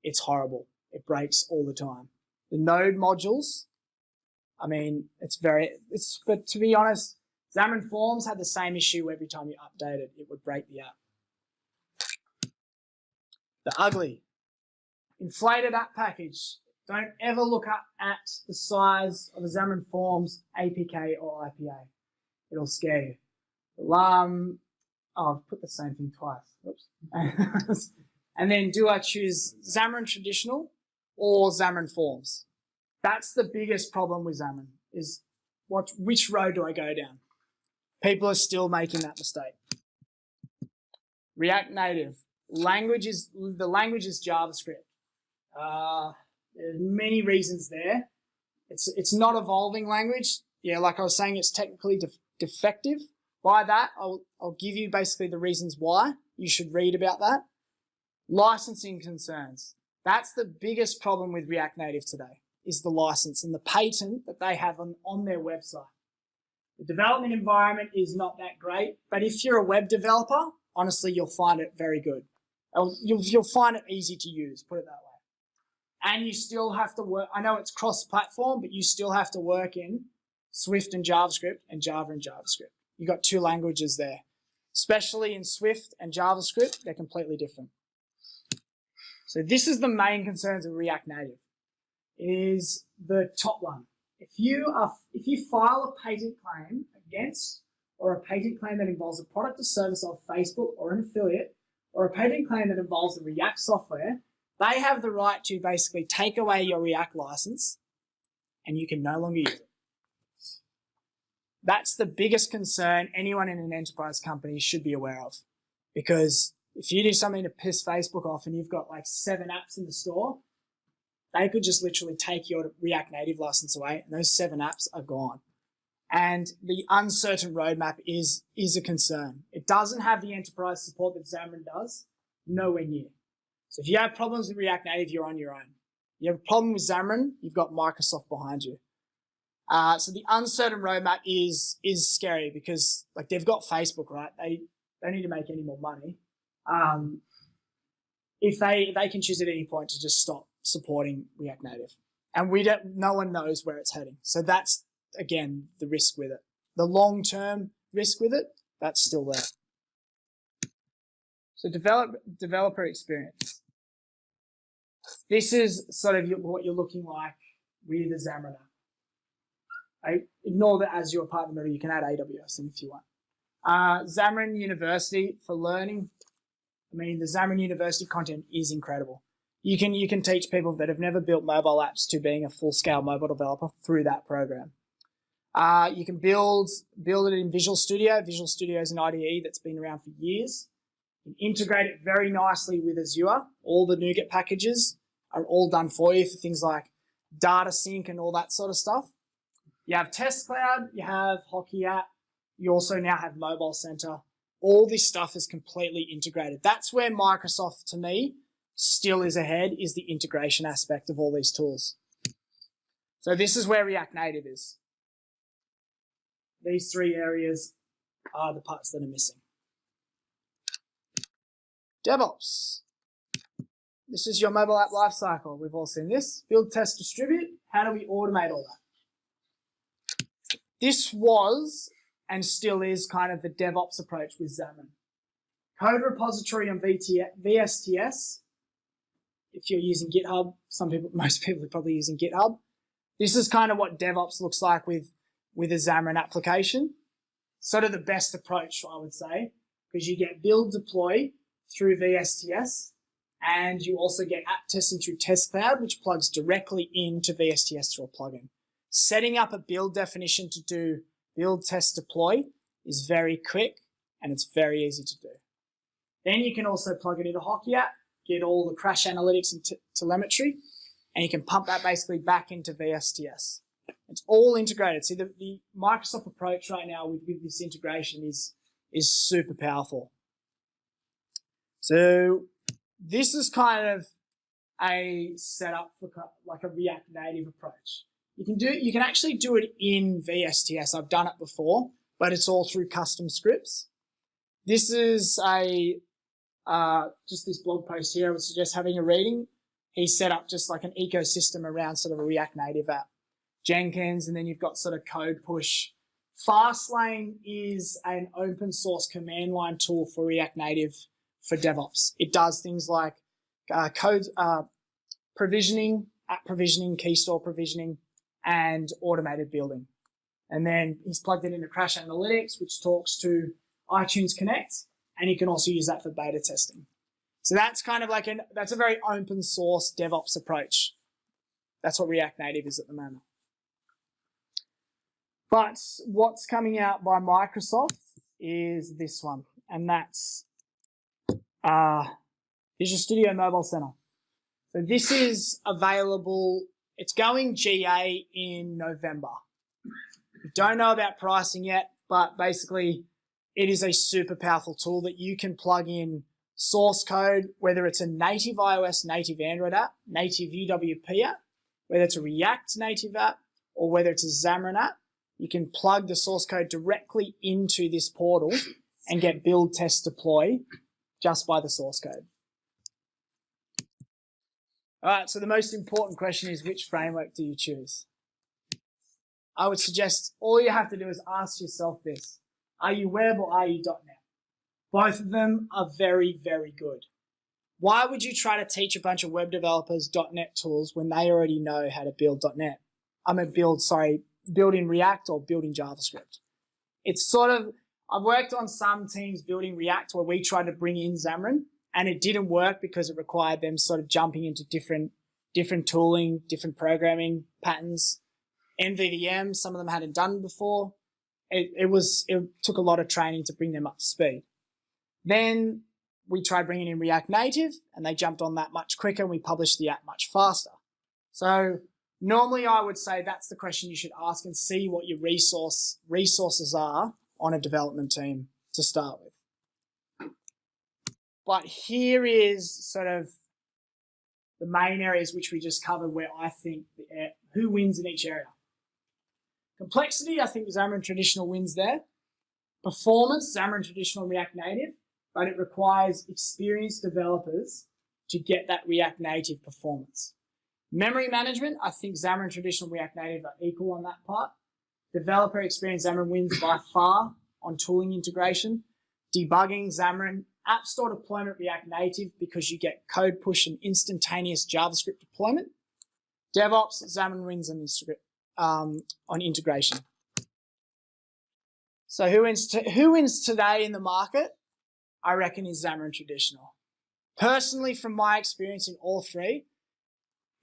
it's horrible. It breaks all the time. The node modules, I mean, but to be honest, Xamarin Forms had the same issue every time you update it. It would break the app. The ugly. Inflated app package. Don't ever look up at the size of a Xamarin Forms APK or IPA. It'll scare you. I've put the same thing twice. Oops. And then do I choose Xamarin Traditional or Xamarin Forms? That's the biggest problem with Xamarin is which road do I go down? People are still making that mistake. React Native. The language is JavaScript. There's many reasons there. It's not evolving language. Yeah, like I was saying, it's technically defective By that, I'll give you basically the reasons why you should read about that. Licensing concerns. That's the biggest problem with React Native today, is the license and the patent that they have on their website. The development environment is not that great, but if you're a web developer, honestly, you'll find it very good. You'll find it easy to use, put it that way. And you still have to work, I know it's cross-platform, but you still have to work in Swift and JavaScript and Java and JavaScript. You've got two languages there. Especially in Swift and JavaScript, they're completely different. So this is the main concerns of React Native, is the top one. If you file a patent claim against, or a patent claim that involves a product or service of Facebook or an affiliate, or a patent claim that involves the React software, they have the right to basically take away your React license and you can no longer use it. That's the biggest concern anyone in an enterprise company should be aware of. Because if you do something to piss Facebook off and you've got like 7 apps in the store, they could just literally take your React Native license away and those 7 apps are gone. And the uncertain roadmap is a concern. It doesn't have the enterprise support that Xamarin does, nowhere near. So if you have problems with React Native, you're on your own. You have a problem with Xamarin, you've got Microsoft behind you. So the uncertain roadmap is scary because like they've got Facebook, right? They don't need to make any more money. If they can choose at any point to just stop supporting React Native, and no one knows where it's heading. So that's again the risk with it. The long-term risk with it, that's still there. So developer experience. This is sort of what you're looking like with the Xamarin app. Ignore the Azure part in the middle. You can add AWS in if you want. Xamarin University for learning. I mean, the Xamarin University content is incredible. You can teach people that have never built mobile apps to being a full-scale mobile developer through that program. You can build it in Visual Studio. Visual Studio is an IDE that's been around for years. You can integrate it very nicely with Azure. All the NuGet packages are all done for you for things like data sync and all that sort of stuff. You have Test Cloud, you have Hockey App, you also now have Mobile Center. All this stuff is completely integrated. That's where Microsoft, to me, still is ahead, is the integration aspect of all these tools. So this is where React Native is. These 3 areas are the parts that are missing. DevOps. This is your mobile app lifecycle. We've all seen this. Build, test, distribute. How do we automate all that? This was and still is kind of the DevOps approach with Xamarin. Code repository on VSTS. If you're using GitHub, most people are probably using GitHub. This is kind of what DevOps looks like with a Xamarin application. Sort of the best approach, I would say, because you get build deploy through VSTS, and you also get app testing through Test Cloud, which plugs directly into VSTS through a plugin. Setting up a build definition to do build, test, deploy is very quick and it's very easy to do. Then you can also plug it into Hockey App, get all the crash analytics and telemetry, and you can pump that basically back into VSTS. It's all integrated. See, the Microsoft approach right now with this integration is super powerful. So this is kind of a setup for like a React Native approach. You can actually do it in VSTS. I've done it before, but it's all through custom scripts. This is just this blog post here. I would suggest having a reading. He set up just like an ecosystem around sort of a React Native app. Jenkins, and then you've got sort of code push. Fastlane is an open source command line tool for React Native for DevOps. It does things like code provisioning, app provisioning, key store provisioning, and automated building. And then he's plugged it into Crash Analytics, which talks to iTunes Connect, and you can also use that for beta testing. So that's kind of like that's a very open source DevOps approach. That's what React Native is at the moment. But what's coming out by Microsoft is this one, and that's Visual Studio Mobile Center. So this is available. It's going GA in November. We don't know about pricing yet, but basically it is a super powerful tool that you can plug in source code, whether it's a native iOS, native Android app, native UWP app, whether it's a React Native app, or whether it's a Xamarin app. You can plug the source code directly into this portal and get build, test, deploy just by the source code. All right, so the most important question is, which framework do you choose? I would suggest all you have to do is ask yourself this. Are you web or are you .NET? Both of them are very, very good. Why would you try to teach a bunch of web developers .NET tools when they already know how to build .NET? Build in React or build in JavaScript. It's sort of, I've worked on some teams building React where we tried to bring in Xamarin, and it didn't work because it required them sort of jumping into different tooling, different programming patterns. MVVM, some of them hadn't done before. It took a lot of training to bring them up to speed. Then we tried bringing in React Native, and they jumped on that much quicker, and we published the app much faster. So normally I would say that's the question you should ask and see what your resources are on a development team to start with. But here is sort of the main areas which we just covered where I think who wins in each area. Complexity, I think Xamarin Traditional wins there. Performance, Xamarin Traditional, React Native, but it requires experienced developers to get that React Native performance. Memory management, I think Xamarin Traditional, React Native are equal on that part. Developer experience, Xamarin wins by far on tooling integration. Debugging, Xamarin. App Store deployment, React Native, because you get code push and instantaneous JavaScript deployment. DevOps, Xamarin wins on integration. So who wins today in the market? I reckon is Xamarin Traditional. Personally, from my experience in all three,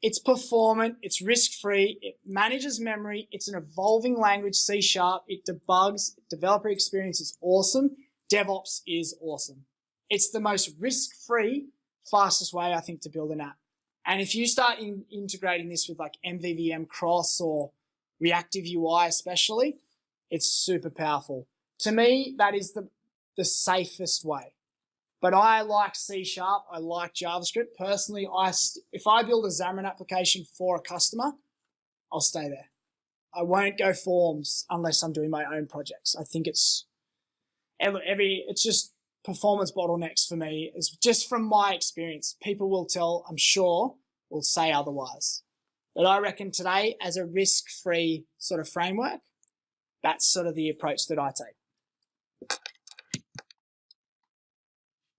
it's performant, it's risk-free, it manages memory, it's an evolving language, C#, it debugs, developer experience is awesome, DevOps is awesome. It's the most risk-free, fastest way, I think, to build an app. And if you start integrating this with like MVVM cross or Reactive UI especially, it's super powerful. To me, that is the safest way. But I like C#, I like JavaScript. Personally, if I build a Xamarin application for a customer, I'll stay there. I won't go Forms unless I'm doing my own projects. I think it's just performance bottlenecks for me. Is just from my experience. People will tell, I'm sure, will say otherwise. But I reckon today, as a risk-free sort of framework, that's sort of the approach that I take.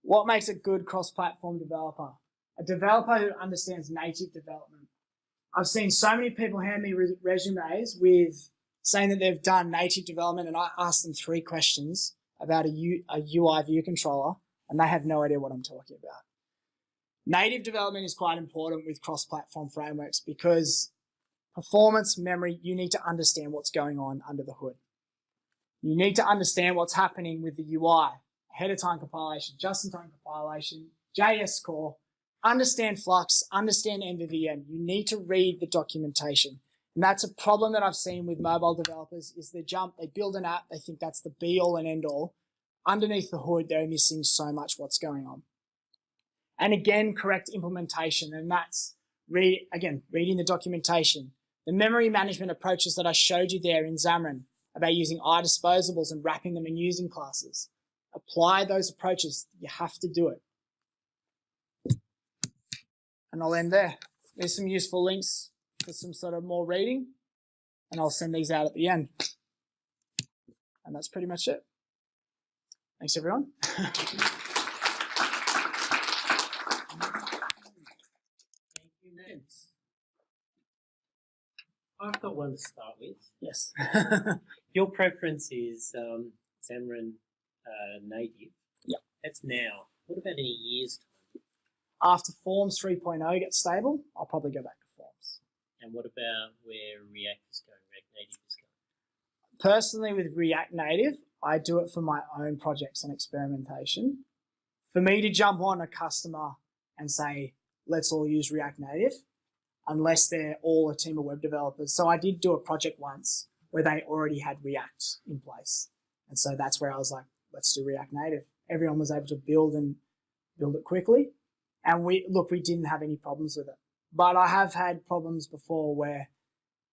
What makes a good cross-platform developer? A developer who understands native development. I've seen so many people hand me resumes with saying that they've done native development, and I ask them 3 questions about a UI view controller, and they have no idea what I'm talking about. Native development is quite important with cross-platform frameworks because performance, memory, you need to understand what's going on under the hood. You need to understand what's happening with the UI, ahead-of-time compilation, just-in-time compilation, JS core, understand Flux, understand MVVM. You need to read the documentation. And that's a problem that I've seen with mobile developers is they build an app, they think that's the be-all and end-all. Underneath the hood, they're missing so much what's going on. And again, correct implementation, and that's, reading the documentation. The memory management approaches that I showed you there in Xamarin about using iDisposables and wrapping them in using classes. Apply those approaches. You have to do it. And I'll end there. There's some useful links for some sort of more reading, and I'll send these out at the end. And that's pretty much it. Thanks, everyone. Thank you, Ned. I've got one to start with. Yes. Your preference is Xamarin Native. Yep. That's now. What about in a year's time? After Forms 3.0 gets stable, I'll probably go back to Forms. And what about where React is going, React Native is going? Personally, with React Native, I do it for my own projects and experimentation. For me to jump on a customer and say, let's all use React Native, unless they're all a team of web developers. So I did do a project once where they already had React in place. And so that's where I was like, let's do React Native. Everyone was able to build it quickly. And we didn't have any problems with it. But I have had problems before where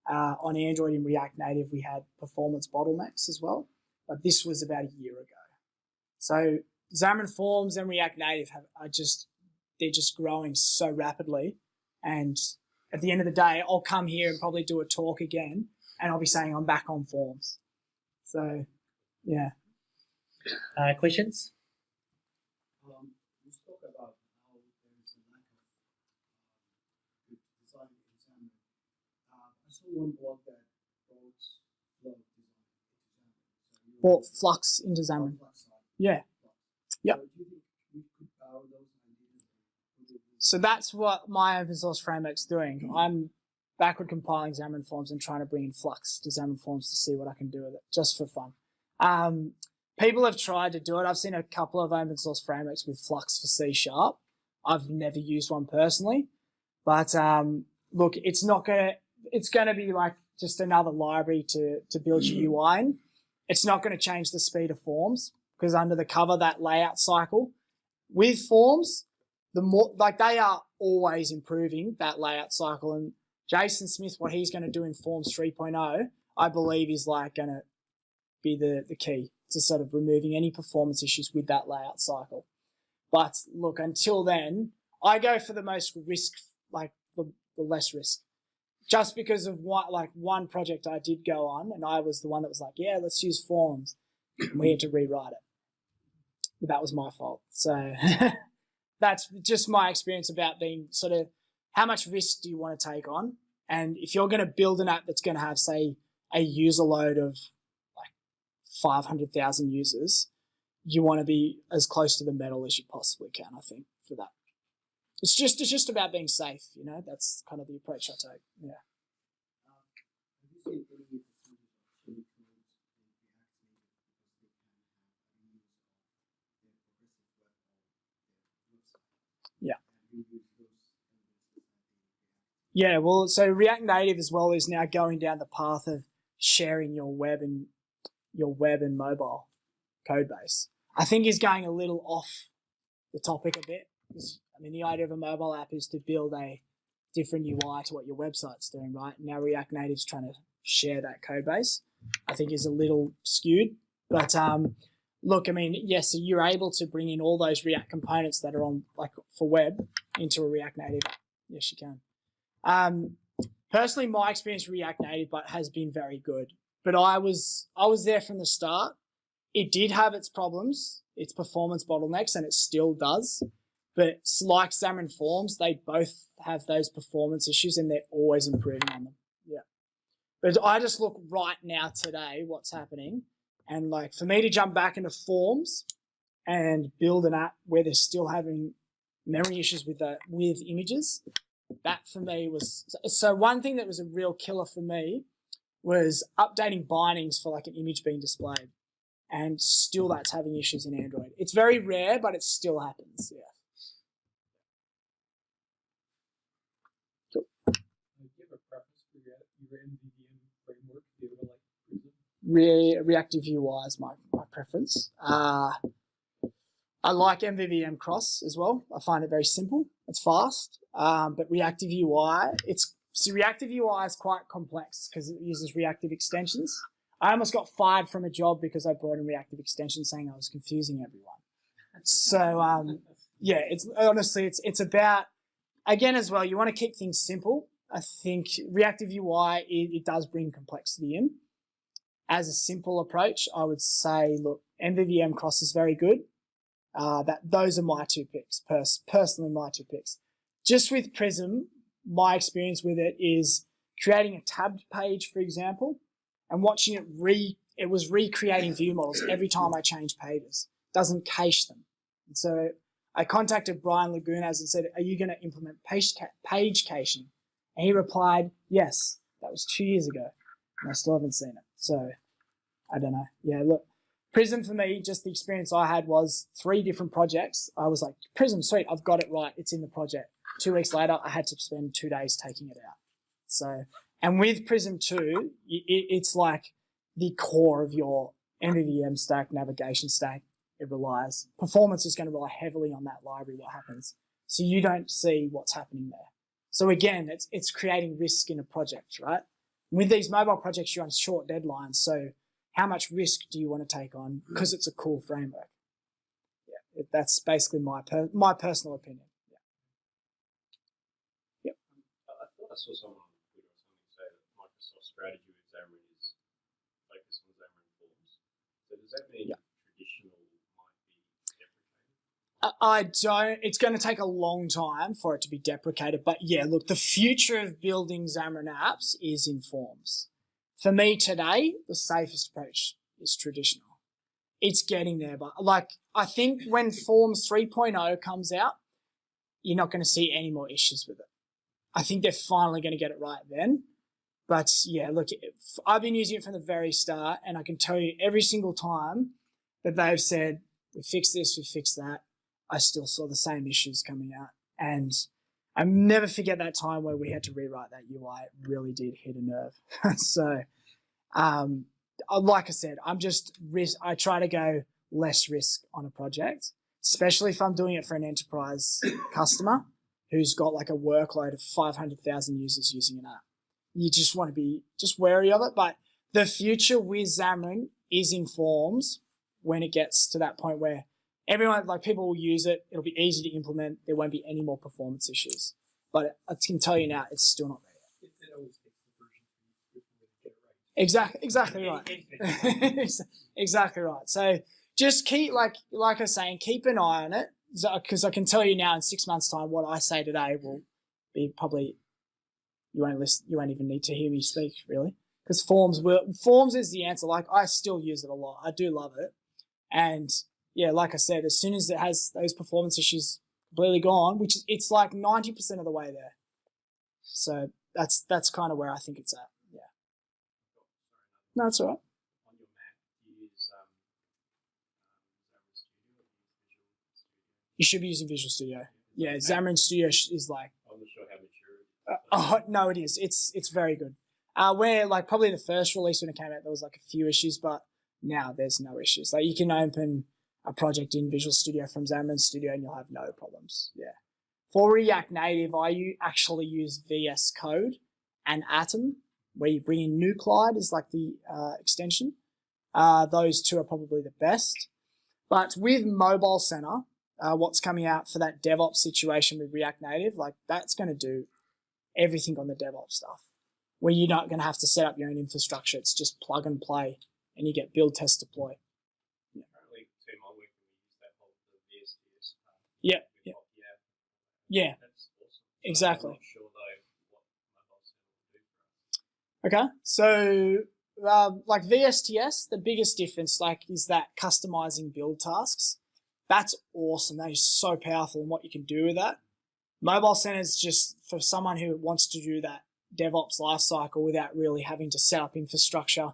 on Android in React Native, we had performance bottlenecks as well. But this was about a year ago. So Xamarin Forms and React Native they're just growing so rapidly. And at the end of the day, I'll come here and probably do a talk again, and I'll be saying I'm back on Forms. So, yeah. Questions? You spoke about how there is a lack of good design in Xamarin. I saw one blog that brought Flux design into Xamarin. Brought Flux into Xamarin. Yeah. Yep. So do you think we could borrow those ideas? So that's what my open source framework's doing. I'm backward compiling Xamarin Forms and trying to bring in Flux to Xamarin Forms to see what I can do with it, just for fun. People have tried to do it. I've seen a couple of open source frameworks with Flux for CSharp. I've never used one personally, but look, it's going to be like just another library to build your UI in. It's not going to change the speed of Forms, because under the cover, that layout cycle with Forms, the more they are always improving that layout cycle. And Jason Smith, what he's going to do in Forms 3.0, I believe is like going to be the key to sort of removing any performance issues with that layout cycle. But look, until then, I go for the most risk, like the less risk. Just because of one project I did go on, and I was the one that was like, yeah, let's use Forms. And we had to rewrite it. But that was my fault. So that's just my experience about being sort of, how much risk do you want to take on? And if you're going to build an app that's going to have, say, a user load of 500,000 users, you want to be as close to the metal as you possibly can, I think, for that. It's just about being safe, you know. That's kind of the approach I take. Yeah. Have you seen any percentage of chili codes in React Native because they can have use of their progressive web or their website? Yeah. And we use those elements inside the React. Yeah, well, so React Native as well is now going down the path of sharing your web and mobile code base. I think is going a little off the topic a bit. I mean, the idea of a mobile app is to build a different UI to what your website's doing, right? Now React Native's trying to share that code base. I think is a little skewed. But look, I mean, yes, so you're able to bring in all those React components that are on, like, for web into a React Native app. Yes, you can. Personally, my experience with React Native has been very good. But I was there from the start. It did have its problems, its performance bottlenecks, and it still does. But like Xamarin Forms, they both have those performance issues, and they're always improving on them. Yeah. But I just look right now today, what's happening, and like for me to jump back into Forms and build an app where they're still having memory issues with images, that for me was so. One thing that was a real killer for me was updating bindings for like an image being displayed, and still that's having issues in Android. It's very rare, but it still happens. Yeah. Do you have a preference for your MVVM framework? Do you ever like Prism? Reactive UI is my preference. I like MVVM Cross as well. I find it very simple. It's fast. But Reactive UI, Reactive UI is quite complex because it uses reactive extensions. I almost got fired from a job because I brought in reactive extensions saying I was confusing everyone. So, yeah, it's about, again as well, you want to keep things simple. I think Reactive UI, it does bring complexity in. As a simple approach, I would say, look, MVVM Cross is very good. Those are my two picks, personally my two picks. Just with Prism, my experience with it is creating a tabbed page, for example, and watching it was recreating view models every time I change pages. It doesn't cache them. And so I contacted Brian Lagunas and said, are you going to implement page caching? And he replied, yes. That was 2 years ago, and I still haven't seen it. So I don't know. Yeah, look, Prism for me, just the experience I had was 3 different projects. I was like, Prism, sweet, I've got it right. It's in the project. 2 weeks later, I had to spend 2 days taking it out. So, and with Prism 2, it's like the core of your MVVM stack, navigation stack, it relies. Performance is going to rely heavily on that library, what happens. So you don't see what's happening there. So again, it's creating risk in a project, right? With these mobile projects, you're on short deadlines. So how much risk do you want to take on because it's a cool framework? Yeah, that's basically my personal opinion. Yeah. Yep. I thought I saw someone on Twitter or something say that Microsoft's strategy with Xamarin is focus on Xamarin Forms. So does that mean traditional might be deprecated? I don't. It's going to take a long time for it to be deprecated. But yeah, look, the future of building Xamarin apps is in Forms. For me today, the safest approach is traditional. It's getting there, but like I think when Forms 3.0 comes out, you're not going to see any more issues with it. I think they're finally going to get it right then. But yeah, look, I've been using it from the very start, and I can tell you every single time that they've said, we fixed this, we fixed that, I still saw the same issues coming out. And I never forget that time where we had to rewrite that UI. It really did hit a nerve. So, like I said, I try to go less risk on a project, especially if I'm doing it for an enterprise customer who's got like a workload of 500,000 users using an app. You just want to be just wary of it. But the future with Xamarin is in Forms when it gets to that point where everyone, like people will use it. It'll be easy to implement. There won't be any more performance issues. But I can tell you now, it's still not there yet. It always takes the version to get it right. Exactly right. Exactly right. So just keep, like I was saying, keep an eye on it, because I can tell you now in 6 months' time what I say today will be probably, you won't listen, you won't even need to hear me speak really, because Forms is the answer. Like I still use it a lot. I do love it, and yeah, like I said, as soon as it has those performance issues completely gone, which it's like 90% of the way there. So that's kind of where I think it's at. Yeah. No, it's all right. On your Mac, do you use Xamarin Studio or do you use Visual Studio? You should be using Visual Studio. Yeah, Xamarin Studio is like. I'm not sure how mature it is. No, it is. It's very good. Where like probably the first release when it came out, there was like a few issues, but now there's no issues. Like you can open a project in Visual Studio from Xamarin Studio and you'll have no problems. Yeah. For React Native, I actually use VS Code and Atom, where you bring in Nuclide as like the extension. Those two are probably the best. But with Mobile Center, what's coming out for that DevOps situation with React Native, like that's going to do everything on the DevOps stuff, where you're not going to have to set up your own infrastructure. It's just plug and play and you get build, test, deploy. Yeah. Currently, team I work with, we use that whole VSTS. Yeah. That's awesome. Exactly. I'm not sure though what Mobile Center will do for us. Okay, so like VSTS, the biggest difference is that customizing build tasks. That's awesome. That is so powerful and what you can do with that. Mobile Center is just for someone who wants to do that DevOps lifecycle without really having to set up infrastructure.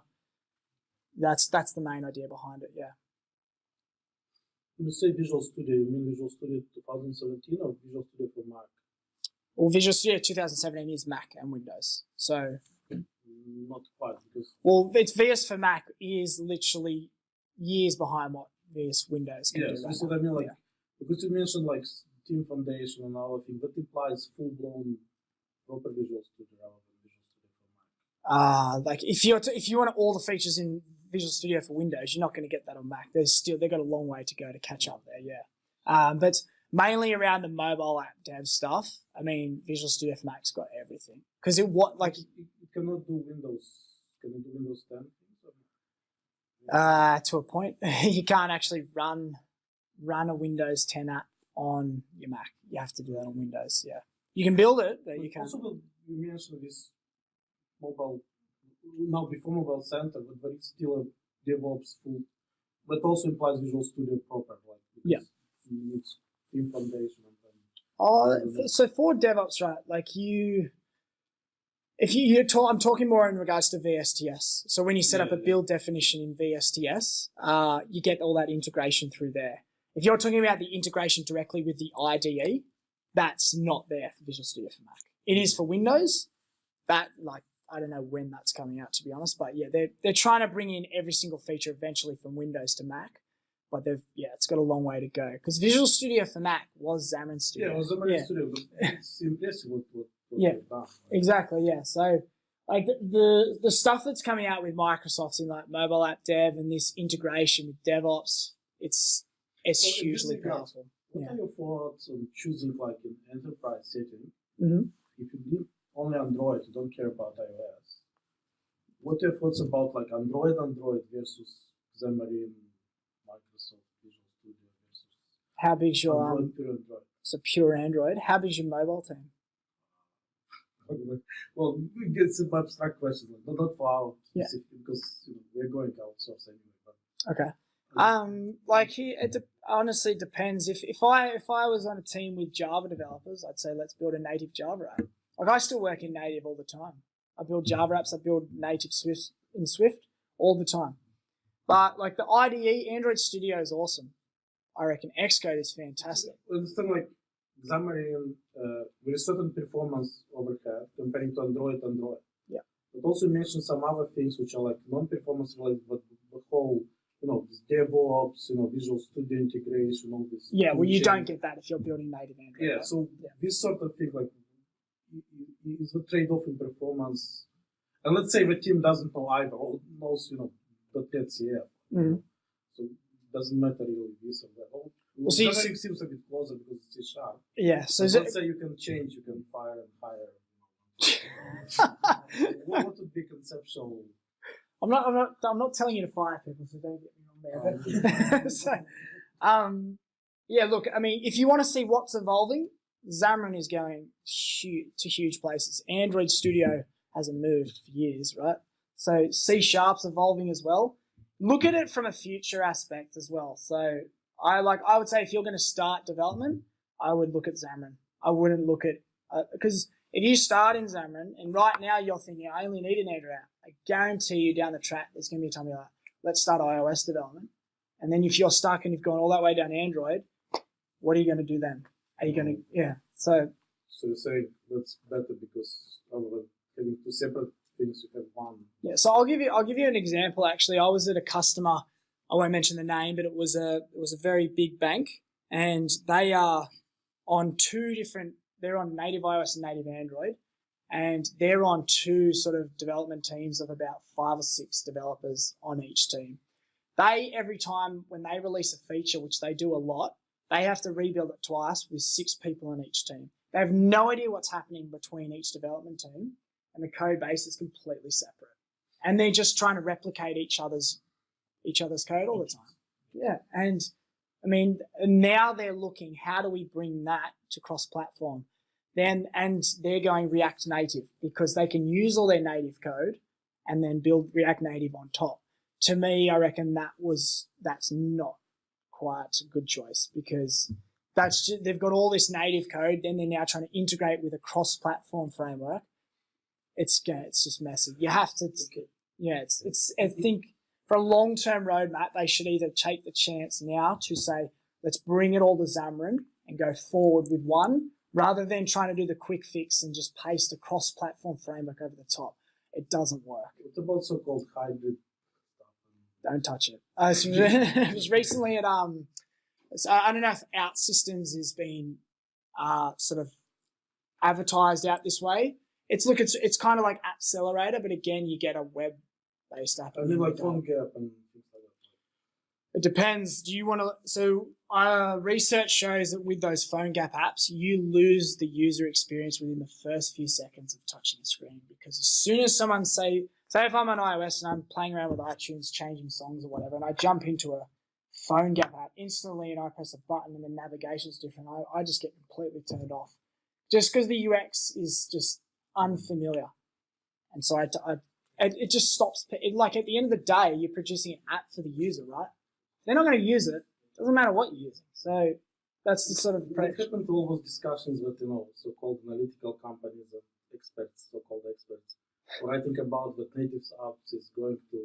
That's the main idea behind it. Yeah. When you say Visual Studio, you mean Visual Studio 2017 or Visual Studio for Mac? Well, Visual Studio 2017 is Mac and Windows. So. Not quite, because. Well, it's VS for Mac is literally years behind what VS Windows can do. Yes, that's what I mean. Like, because you mentioned like Team Foundation and other things, that implies full-blown proper Visual Studio rather than Visual Studio for Mac. Like if you want all the features in Visual Studio for Windows, you're not going to get that on Mac. They've got a long way to go to catch up there. Yeah. But mainly around the mobile app dev stuff. I mean, Visual Studio for Mac's got everything because it cannot do Windows. Can you do Windows 10 things? To a point, you can't actually run a Windows 10 app on your Mac. You have to do that on Windows. Yeah, you can build it, but you can't. Also, you mentioned this mobile, now before Mobile Center, but it's still a DevOps full, but also implies Visual Studio proper, like it's Team Foundation. So for DevOps, right? Like I'm talking more in regards to VSTS. So when you set up a build definition in VSTS, you get all that integration through there. If you're talking about the integration directly with the IDE, that's not there for Visual Studio for Mac. It is for Windows. That I don't know when that's coming out, to be honest. But yeah, they're trying to bring in every single feature eventually from Windows to Mac. But it's got a long way to go because Visual Studio for Mac was Xamarin Studio. Yeah, it was Xamarin Studio, but it's impressive what they've done. Exactly. Yeah. So like the stuff that's coming out with Microsoft in like mobile app dev and this integration with DevOps, it's hugely powerful. What are your thoughts on choosing like an enterprise setting? Mm-hmm. If you need only Android, you don't care about iOS. What are your thoughts about like Android versus Xamarin, Microsoft Visual Studio versus How big's your Android, pure Android? So pure Android. How big's your mobile team? Well, we get some abstract questions, but not for our specific, because we're going to outsource anyway. But okay. Like here, it honestly depends. If I was on a team with Java developers, I'd say let's build a native Java app. Like I still work in native all the time. I build Java apps. I build native Swift in Swift all the time. But like the IDE, Android Studio is awesome. I reckon Xcode is fantastic. Understand like Xamarin with a certain performance overhead comparing to Android. Yeah. But also mention some other things which are like non-performance related, but the whole, this DevOps, Visual Studio integration, all this. Yeah, well, you don't get that if you're building native Android. Yeah, right? So this sort of thing, like, is the trade-off in performance. And let's say the team doesn't know either, or knows, .NET CF. Mm-hmm. So it doesn't matter really this or that. Well, see, Xamarin seems a bit closer because it's CSharp. Yeah, so let's say you can change, you can fire and hire. What would be conceptual? I'm not telling you to fire people, so don't get me wrong there. So, yeah, look, I mean, if you want to see what's evolving, Xamarin is going to huge places. Android Studio hasn't moved for years, right? So C#'s evolving as well. Look at it from a future aspect as well. So I would say if you're going to start development, I would look at Xamarin. I wouldn't look at because if you start in Xamarin and right now you're thinking I only need an Android app, I guarantee you down the track there's going to be a time you're like, let's start iOS development. And then if you're stuck and you've gone all that way down Android, what are you going to do then? Are you going to So you're saying that's better because rather than having two separate things, you have one. Yeah. So I'll give you an example. Actually, I was at a customer. I won't mention the name, but it was a very big bank, and they are on they're on native iOS and native Android, and they're on two sort of development teams of about 5 or 6 developers on each team. Every time when they release a feature, which they do a lot, they have to rebuild it twice with 6 people on each team. They have no idea what's happening between each development team, and the code base is completely separate. And they're just trying to replicate each other's code all the time. Yeah, and I mean, now they're looking, how do we bring that to cross-platform? And they're going React Native because they can use all their native code and then build React Native on top. To me, I reckon that's not quite a good choice because they've got all this native code, then they're now trying to integrate with a cross-platform framework. It's just messy. You have to, I think for a long-term roadmap, they should either take the chance now to say, let's bring it all to Xamarin and go forward with one, rather than trying to do the quick fix and just paste a cross-platform framework over the top. It doesn't work. What about so-called hybrid stuff? Don't touch it. It was recently at, I don't know if OutSystems has been sort of advertised out this way. It's kind of like Accelerator, but again, you get a web-based app. I mean, like PhoneGap and things like that. It depends. Do you want to? So research shows that with those PhoneGap apps, you lose the user experience within the first few seconds of touching the screen, because as soon as someone say if I'm on iOS and I'm playing around with iTunes, changing songs or whatever, and I jump into a PhoneGap app instantly and I press a button and the navigation's different, I just get completely turned off, just because the UX is just unfamiliar, and so it just stops. Like at the end of the day, you're producing an app for the user, right? They're not going to use it. Doesn't matter what you're using. So that's the sort of approach. What happened to all those discussions with so-called analytical companies and experts, so-called experts, writing about what native apps is going to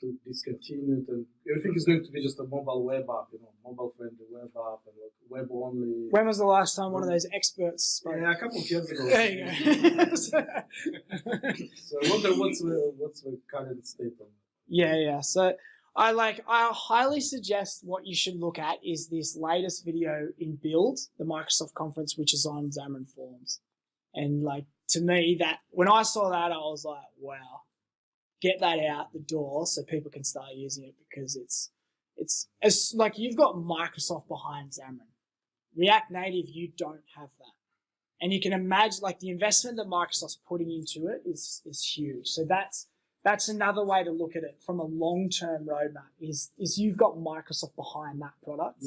to discontinue it, and everything is going to be just a mobile web app, mobile friendly web app and like web only. When was the last time one of those experts spoke? Yeah, a couple of years ago. There you go. So I wonder what's the current state of it. Yeah. So I highly suggest what you should look at is this latest video in Build, the Microsoft conference, which is on Xamarin Forms. And like, to me, that when I saw that, I was like, wow, get that out the door so people can start using it, because it's like you've got Microsoft behind Xamarin. React Native, you don't have that. And you can imagine like the investment that Microsoft's putting into it is huge. So that's another way to look at it from a long-term roadmap is you've got Microsoft behind that product.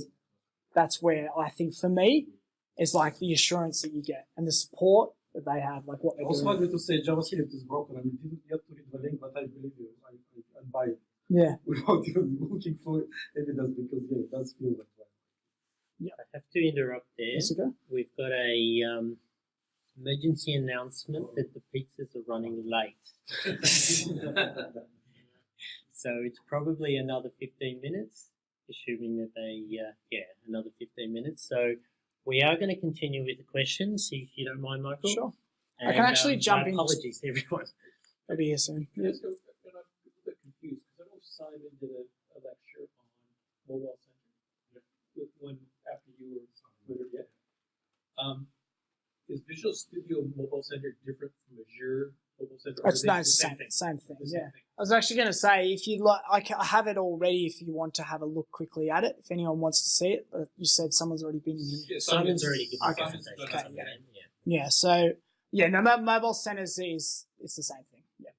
That's where I think for me is like the assurance that you get and the support that they have, like what they're Also, doing. I want to say JavaScript is broken. I mean, didn't yet to read the link, but I believe you. I buy it Yeah. without even looking for evidence because it does feel that way. I have to interrupt there. Yes, okay. We've got a emergency announcement that the pizzas are running late. So it's probably another 15 minutes, assuming that another 15 minutes. So we are going to continue with the questions, if you don't mind, Michael. Sure. And, I can actually jump in. Apologies, everyone. I'll be here soon. I'm a bit confused because I know Simon did a lecture on Mobile Center when after you were on Twitter yet. Is Visual Studio Mobile Center different from Azure Mobile Center? It's no, same thing. Yeah. I was actually going to say, if you like, I have it already if you want to have a look quickly at it, if anyone wants to see it. But you said someone's already been in here. Yeah, Simon's already given a Okay. presentation. Okay, on yeah. that, Yeah, so, yeah, no, Mobile Centers it's the same thing. Yeah.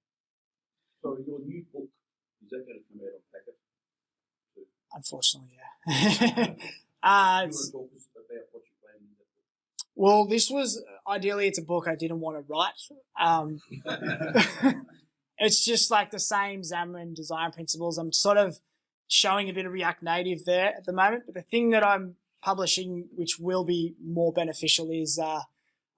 So your new book, is that going to come out on packet? Unfortunately, yeah. You want to talk us about what you're planning in that book? Well, this was, ideally it's a book I didn't want to write. It's just like the same Xamarin design principles. I'm sort of showing a bit of React Native there at the moment, but the thing that I'm publishing, which will be more beneficial, is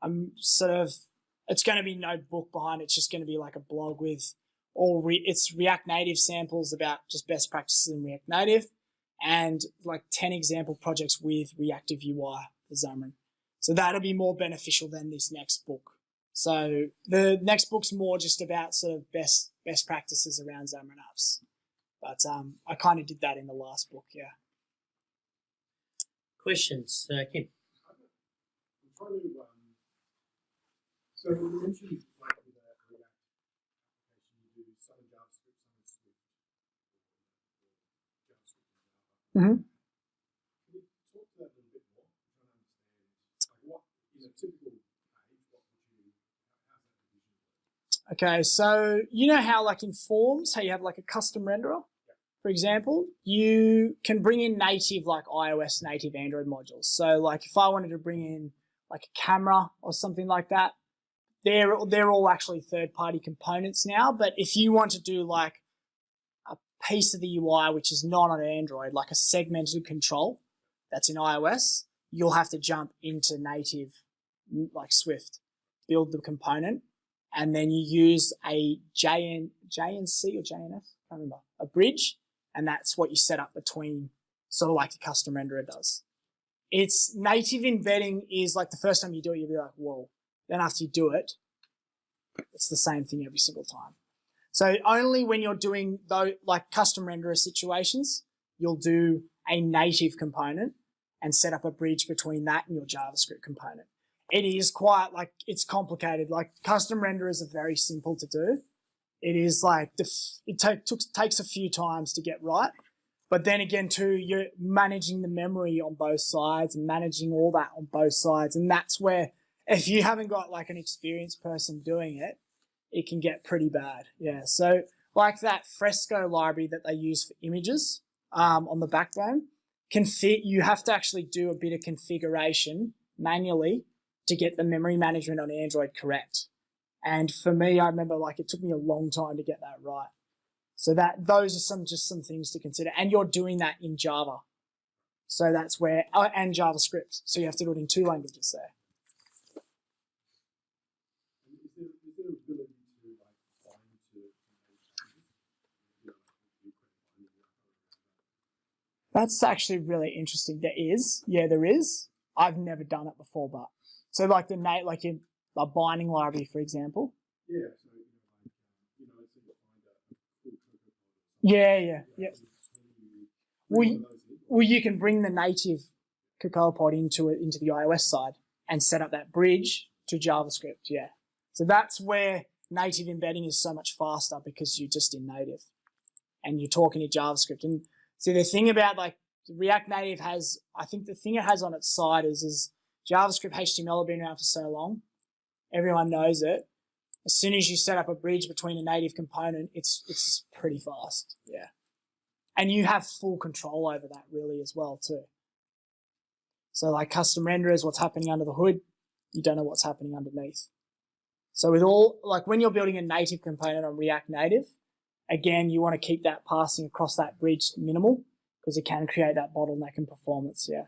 it's going to be no book behind it. It's just going to be like a blog with it's React Native samples about just best practices in React Native and like 10 example projects with Reactive UI for Xamarin. So that'll be more beneficial than this next book. So the next book's more just about sort of best practices around Xamarin apps. But I kind of did that in the last book, yeah. Questions, Kim? I'm trying to, so you mentioned like with the React application, you do some in JavaScript, some in Swift, JavaScript and Java. Mm-hmm. Can you talk to that a little bit more? I'm trying to understand, like what is a typical page? What would you, how's that division? Okay, so you know how like in Forms, how you have like a custom renderer, for example, you can bring in native like iOS native Android modules. So like if I wanted to bring in like a camera or something like that, they're all actually third-party components now. But if you want to do like a piece of the UI which is not on Android, like a segmented control that's in iOS, you'll have to jump into native like Swift, build the component, and then you use a JNC or JNF, I can't remember, a bridge, and that's what you set up between, sort of like the custom renderer does. It's native embedding is like the first time you do it, you'll be like, whoa. Then after you do it, it's the same thing every single time. So only when you're doing those like custom renderer situations, you'll do a native component and set up a bridge between that and your JavaScript component. It is quite like, it's complicated. Like custom renderers are very simple to do. It is like, takes a few times to get right. But then again too, you're managing the memory on both sides and managing all that on both sides. And that's where, if you haven't got like an experienced person doing it, it can get pretty bad. Yeah. So like that Fresco library that they use for images on the backbone, you have to actually do a bit of configuration manually to get the memory management on Android correct. And for me, I remember like it took me a long time to get that right. So those are just some things to consider. And you're doing that in Java. So that's where, and JavaScript. So you have to do it in 2 languages there. Is there ability to like bind to changes? You know, like That's actually really interesting. There is. Yeah, there is. I've never done it before, but so like like in a binding library, for example. Yeah, so let's say you find a cool code. Yeah. Well, you can bring the native Cocoa Pod into the iOS side and set up that bridge to JavaScript. Yeah. So that's where native embedding is so much faster because you're just in native and you're talking to JavaScript. And see, the thing about like React Native has, I think the thing it has on its side is JavaScript HTML have been around for so long. Everyone knows it. As soon as you set up a bridge between a native component, it's pretty fast. Yeah. And you have full control over that really as well too. So like custom renderers, what's happening under the hood, you don't know what's happening underneath. So with all, like when you're building a native component on React Native, again, you want to keep that passing across that bridge minimal because it can create that bottleneck in performance. Yeah.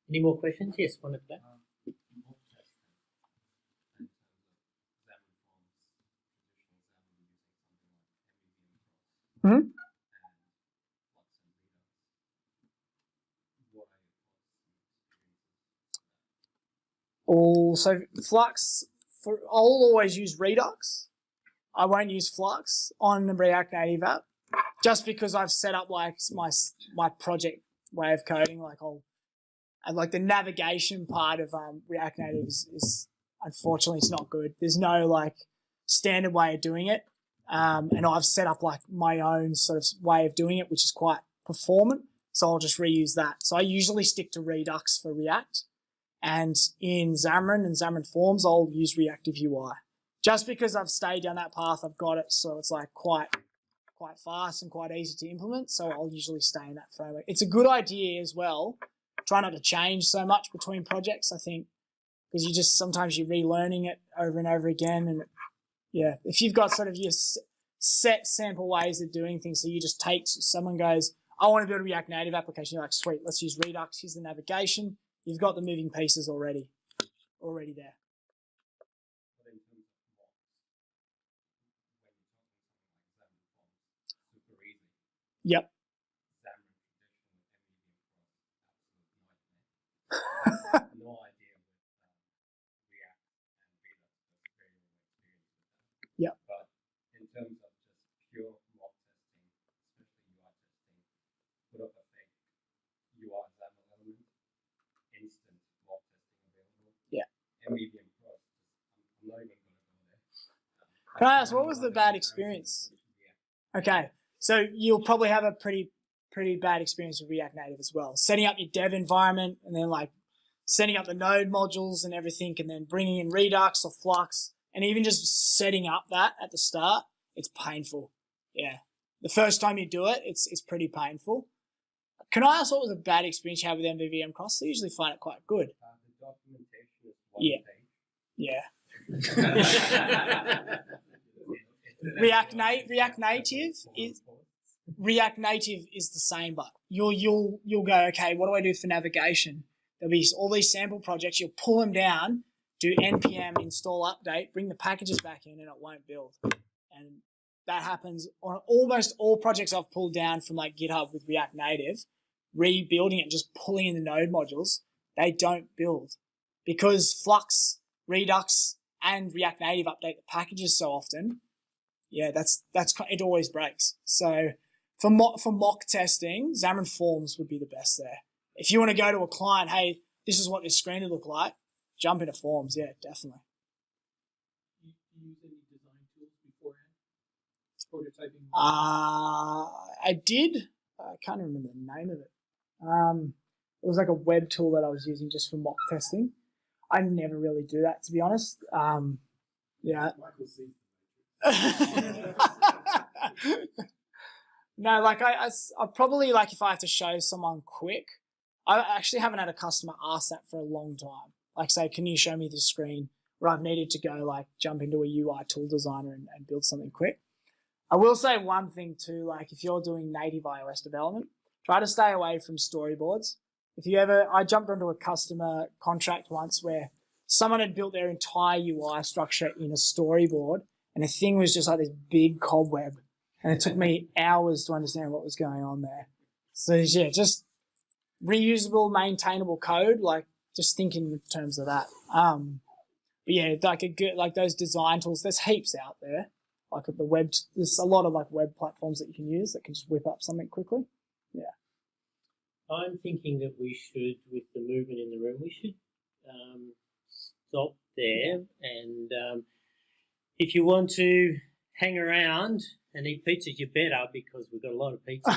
Any more questions? Yes, one at the back. Mm-hmm. So Flux, I'll always use Redux. I won't use Flux on the React Native app just because I've set up like my project way of coding. Like the navigation part of React Native is unfortunately it's not good. There's no like standard way of doing it. And I've set up like my own sort of way of doing it, which is quite performant. So I'll just reuse that. So I usually stick to Redux for React. And in Xamarin and Xamarin Forms, I'll use Reactive UI. Just because I've stayed down that path, I've got it. So it's like quite fast and quite easy to implement. So I'll usually stay in that framework. It's a good idea as well. Try not to change so much between projects, I think, because sometimes you're relearning it over and over again. And yeah, if you've got sort of your set sample ways of doing things, so you just someone goes, I want to build a React Native application. You're like, sweet, let's use Redux. Here's the navigation. You've got the moving pieces already there. Yep. No idea with React and Redux. Yep. But in terms of just pure mock testing, especially UI testing, put up a fake UI XAML element, instant mock testing available. Yeah. MEVM Pro, I'm not even going to go there. Can I ask, what was the bad experience? Okay, so you'll probably have a pretty bad experience with React Native as well. Setting up your dev environment and then like setting up the node modules and everything and then bringing in Redux or Flux and even just setting up that at the start, it's painful. Yeah. The first time you do it, it's pretty painful. Can I ask what was a bad experience you had with MVVM Cross? I usually find it quite good. The documentation is one page. Yeah. React Native is the same, but you'll go, okay, what do I do for navigation? There'll be all these sample projects. You'll pull them down, do npm install update, bring the packages back in, and it won't build. And that happens on almost all projects I've pulled down from like GitHub with React Native, rebuilding it, just pulling in the node modules. They don't build because Flux, Redux, and React Native update the packages so often. Yeah, that's it always breaks. So for mock testing, Xamarin Forms would be the best there. If you want to go to a client, hey, this is what this screen would look like, jump into Forms. Yeah, definitely. You use any design tools beforehand? Prototyping? I did. I can't remember the name of it. It was like a web tool that I was using just for mock testing. I never really do that, to be honest. Yeah. No, like I probably like if I have to show someone quick, I actually haven't had a customer ask that for a long time. Like say, can you show me this screen where I've needed to go like jump into a UI tool designer and build something quick. I will say one thing too, like if you're doing native iOS development, try to stay away from storyboards. I jumped onto a customer contract once where someone had built their entire UI structure in a storyboard and the thing was just like this big cobweb And it took me hours to understand what was going on there. So yeah, just reusable, maintainable code, like just thinking in terms of that. But yeah, like those design tools, there's heaps out there. Like the web, there's a lot of like web platforms that you can use that can just whip up something quickly. Yeah. I'm thinking that we should, with the movement in the room, we should stop there. And if you want to hang around and eat pizza, you better, because we've got a lot of pizza.